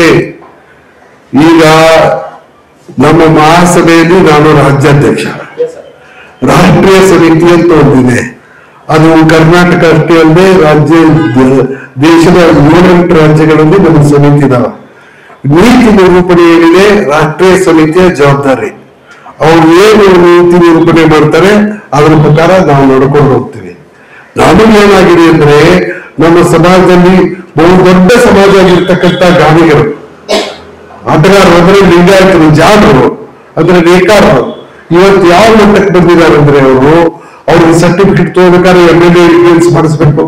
ಈಗ ನಮ್ಮ ಮಹಾಸಭೆಯಲ್ಲಿ ನಾನು ರಾಜ್ಯಾಧ್ಯಕ್ಷ, ರಾಷ್ಟ್ರೀಯ ಸಮಿತಿ ಅಂತ ಒಂದಿದೆ. ಅದು ಕರ್ನಾಟಕ ಅಷ್ಟೇ ಅಲ್ಲದೆ ದೇಶದ 7 ರಾಜ್ಯಗಳಲ್ಲಿ ನಮ್ಮ ಸಮಿತಿ ಇದಾವೆ. ನೀತಿ ನಿರೂಪಣೆ ಏನಿದೆ ರಾಷ್ಟ್ರೀಯ ಸಮಿತಿಯ ಜವಾಬ್ದಾರಿ. ಅವ್ರು ಏನು ನೀತಿ ನಿರೂಪಣೆ ಮಾಡ್ತಾರೆ ಅದರ ಪ್ರಕಾರ ನಾವು ನೋಡ್ಕೊಂಡು ಹೋಗ್ತೀವಿ. ನಮಗೇನಾಗಿದೆ ಅಂದ್ರೆ, ನಮ್ಮ ಸಮಾಜದಲ್ಲಿ ಬಹು ದೊಡ್ಡ ಸಮಾಜ ಆಗಿರ್ತಕ್ಕಂಥ ಗಾಣಿಗರು, ಆಟಗಾರರು ಅಂದ್ರೆ ಲಿಂಗಾಯತರು, ಜಾಗರು ಅಂದ್ರೆ ನೇಕಾರರು ಇವತ್ತು ಯಾವ ಮಟ್ಟಕ್ಕೆ ಬಂದಿದ್ದಾರೆ ಅಂದ್ರೆ, ಅವ್ರಿಗೆ ಸರ್ಟಿಫಿಕೇಟ್ ತಗೋಬೇಕಾದ್ರೆ MLA ರಿಫರೆನ್ಸ್ ಮಾಡಿಸ್ಬೇಕು,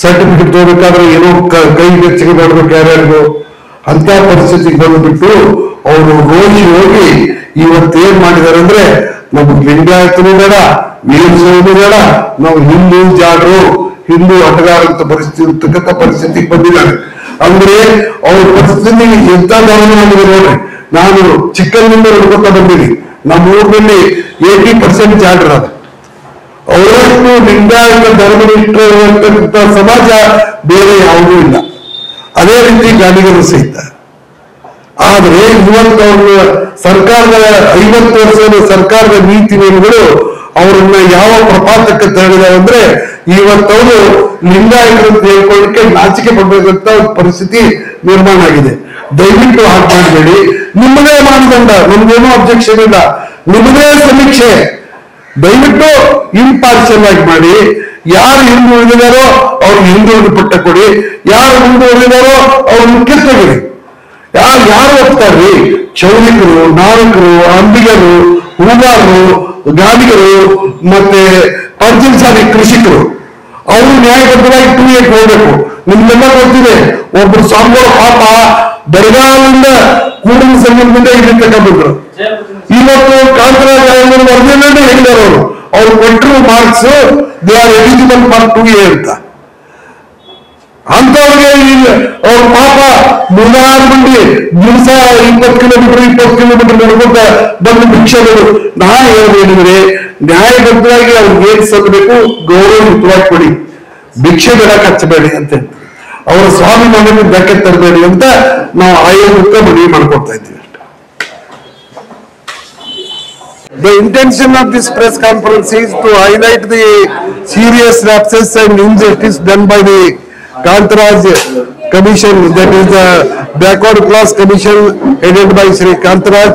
ಸರ್ಟಿಫಿಕೇಟ್ ತಗೋಬೇಕಾದ್ರೆ ಏನೋ ಕೈ ಬೆಚ್ಚಗೆ ಮಾಡ್ಬೇಕು ಯಾರ್ಯಾರಿಗೂ. ಅಂತ ಪರಿಸ್ಥಿತಿಗೆ ಬಂದ್ಬಿಟ್ಟು ಅವರು ಹೋಗಿ ಇವತ್ತೇನ್ ಮಾಡಿದಾರೆ ಅಂದ್ರೆ ನಮ್ಗೆ ಲಿಂಗಾಯತನೂ ಬೇಡ, ವೀರಶೈವನೂ ಬೇಡ, ನಾವು ಹಿಂದೂ ಜಾಡರು, ಹಿಂದೂ ಅಟಗಾರಂತ ಪರಿಸ್ಥಿತಿಗೆ ಬಂದಿದ್ದಾರೆ. ಅಂದ್ರೆ ಅವ್ರ ಪರಿಸ್ಥಿತಿ ಎಂತ ಗಮನ ಮಾಡಿದೆ ನೋಡ್ರಿ. ನಾನು ಚಿಕ್ಕಂದಿಂದ ನೋಡ್ಕೊತಾ ಬಂದೀನಿ, ನಮ್ಮ ಊರಿನಲ್ಲಿ 80% ಜಾಡ್ರ. ಅವರಷ್ಟು ಲಿಂಗಾಯತ ಧರ್ಮನಿಷ್ಠ ಸಮಾಜ ಬೇರೆ ಯಾವುದೂ ಇಲ್ಲ. ಅದೇ ರೀತಿ ಗಾಡಿಗರು ಸಹಿತ. ಆದ್ರೆ ಇವತ್ತು ಅವರು ಸರ್ಕಾರದ 50 ವರ್ಷದ ಸರ್ಕಾರದ ನೀತಿ ನಿಯಮಗಳು ಅವರನ್ನ ಯಾವ ಪ್ರಪಾತಕ್ಕೆ ತಳ್ಳಿದಾವೆ ಅಂದ್ರೆ ಇವತ್ತವರು ಲಿಂಗಾಯತರು ಅಂತ ಹೇಳ್ಕೊಳ್ಳಿಕ್ಕೆ ನಾಚಿಕೆ ಪಡಬೇಕಂತ ಪರಿಸ್ಥಿತಿ ನಿರ್ಮಾಣ ಆಗಿದೆ. ದಯವಿಟ್ಟು ಹಾಗೆ ಮಾಡಬೇಡಿ. ನಿಮ್ಮದೇ ಮಾನದಂಡ, ನಮ್ಗೇನೂ ಅಬ್ಜೆಕ್ಷನ್ ಇಲ್ಲ. ನಿಮ್ಮದೇ ಸಮೀಕ್ಷೆ ದಯವಿಟ್ಟು ಇಂಪಾರ್ಷಿಯಲ್ ಆಗಿ ಮಾಡಿ. ಯಾರು ಹಿಂದೂ ಉಳಿದಿದಾರೋ ಅವ್ರಿಗೆ ಹಿಂದುಳಿದ ಪಟ್ಟ ಕೊಡಿ, ಯಾರು ಮುಂದೆ ಉಳಿದಾರೋ ಅವ್ರನ್ನ ಕಿತ್ತೊಗಿರಿ. ಯಾರು ಹೋಗ್ತಾರ್ರಿ? ಚೌರಿಕರು, ನಾರಕರು, ಅಂಬಿಗರು, ಹೂಗಾರರು, ಗಾದಿಗರು ಮತ್ತೆ ಪಂಚಮಸಾಲಿ ಕೃಷಿಕರು ಅವರು ನ್ಯಾಯಬದ್ಧವಾಗಿ 2A ಹೋಗ್ಬೇಕು. ನಿಮ್ಗೆಲ್ಲ ಗೊತ್ತಿದೆ, ಒಬ್ರು ಸ್ವಾಮಿಗಳು ಪಾಪ ಬರಗಾಲದಿಂದ ಕೂಡಲ ಸಂಘದಿಂದ ಇಲ್ಲಿ ತಗೊಂಡ್ಬಿಟ್ರು. ಇವತ್ತು ಕಾಂತರಾಜ್ ವರದಿಯಲ್ಲೇ ಹೇಳಿದಾರೆ ಅವ್ರು ಕೊಟ್ಟರು marks, they are eligible for 2A ಅಂತ. ಅಂತವ್ರಿಗೆ ಅವ್ರ ಪಾಪ 3-6 ಮಂದಿ ದಿವಸ 20 ಕಿಲೋಮೀಟರ್ ನಡ್ಕೊಂತ ಬಂದು ಭಿಕ್ಷೆಗಳು. ನಾ ಹೇಳೋದೇನಿದ್ರೆ ನ್ಯಾಯಬದ್ಧವಾಗಿ ಅವ್ರಿಗೆ ಏನ್ ಸಲ್ಲಬೇಕು ಗೌರವಯುತವಾಗಿ ಕೊಡಿ, ಭಿಕ್ಷೆ ಬೇಡಕ್ಕೆ ಹಚ್ಚಬೇಡಿ ಅಂತ ಅವರ ಸ್ವಾಭಿಮಾನಕ್ಕೆ ಧಕ್ಕೆ ತರಬೇಡಿ ಅಂತ ನಾವು ಆಯೋಗಕ್ಕೆ ಮನವಿ ಮಾಡ್ಕೊಡ್ತಾ ಇದ್ದೀವಿ. The intention of this press conference is to highlight the serious lapses and injustice done by the Kantaraj Commission, that is the Backward Class Commission headed by Sri Kantaraj,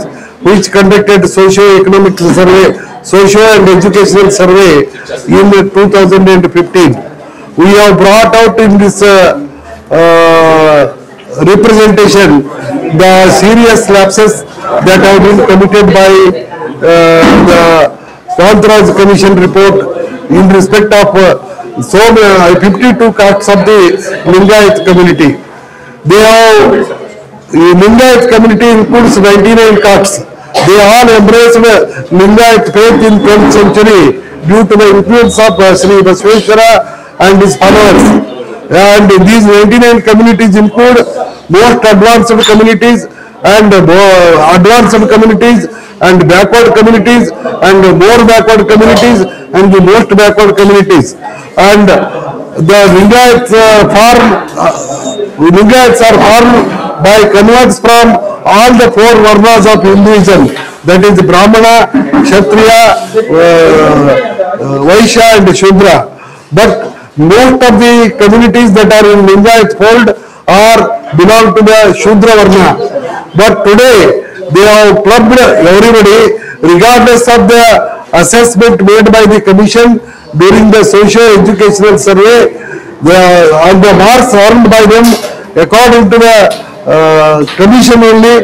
which conducted socio-economic survey, socio and educational survey in 2015. We have brought out in this representation the serious lapses that have been committed by the Kantaraj Commission report in respect of 52 castes of the Lingayat community. They have, the Lingayat community includes 99 castes. They all embraced Lingayat faith in 12th century due to the influence of Sri Basveshwara and his followers. And these 99 communities include most advanced communities and advanced communities and backward communities and more backward communities and the most backward communities. And the Lingayats are formed by converts from all the 4 varnas of Hinduism, that is Brahmana, Kshatriya, Vaishya and Shudra. But most of the communities that are in Lingayat fold belong to the Shudra varna. But today they have clubbed everybody regardless of the assessment made by the commission during the socio-educational survey. On the marks earned by them according to the commission only,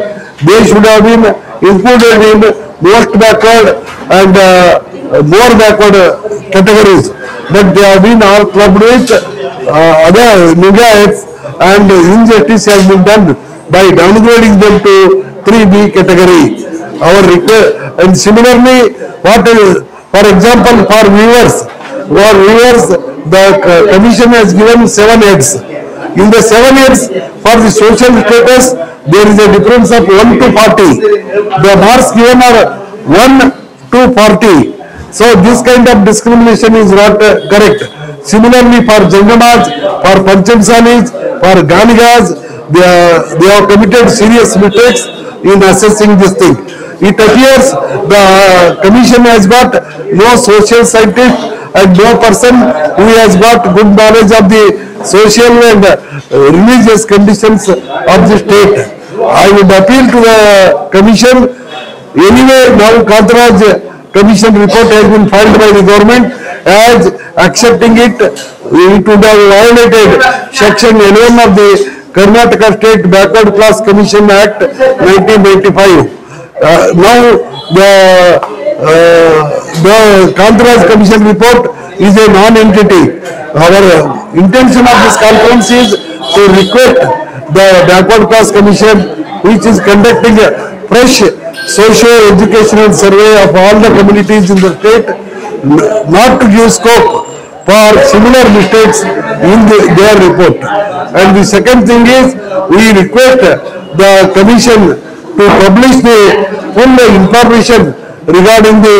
they should have been included in most backward and more backward categories. But they have been all clubbed with other Lingayats, and injustice has been done by downgrading them to 3B category. And similarly, for example, for viewers, the commission has given 7 heads. In the 7 heads, for the social status, there is a difference of 1 to 40. The marks given are 1 to 40. So this kind of discrimination is not correct. Similarly, for Jangamas, for Panchamsalis, for Ganigas, they have committed serious mistakes in assessing this thing. It appears the commission has got no social scientist and no person who has got good knowledge of the social and religious conditions of the state. I would appeal to the commission. Anyway, now Kantaraj Commission report has been filed by the government. As accepting it, it would have violated Section 11 of the Karnataka State Backward Class Commission Act 1995. Now the Kantaraj Commission report is a non-entity. Our intention of this conference is to request the Backward Class Commission, which is conducting fresh socio-educational survey of all the communities in the state, not to give scope for similar mistakes in their report. And the second thing is, we request the commission to publish the full information regarding the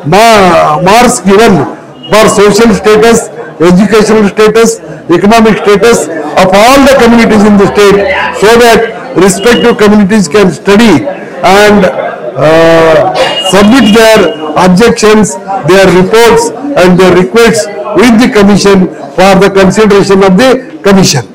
marks given for social status, educational status, economic status of all the communities in the state, so that respective communities can study and submit their objections, their reports and their requests with the commission for the consideration of the commission.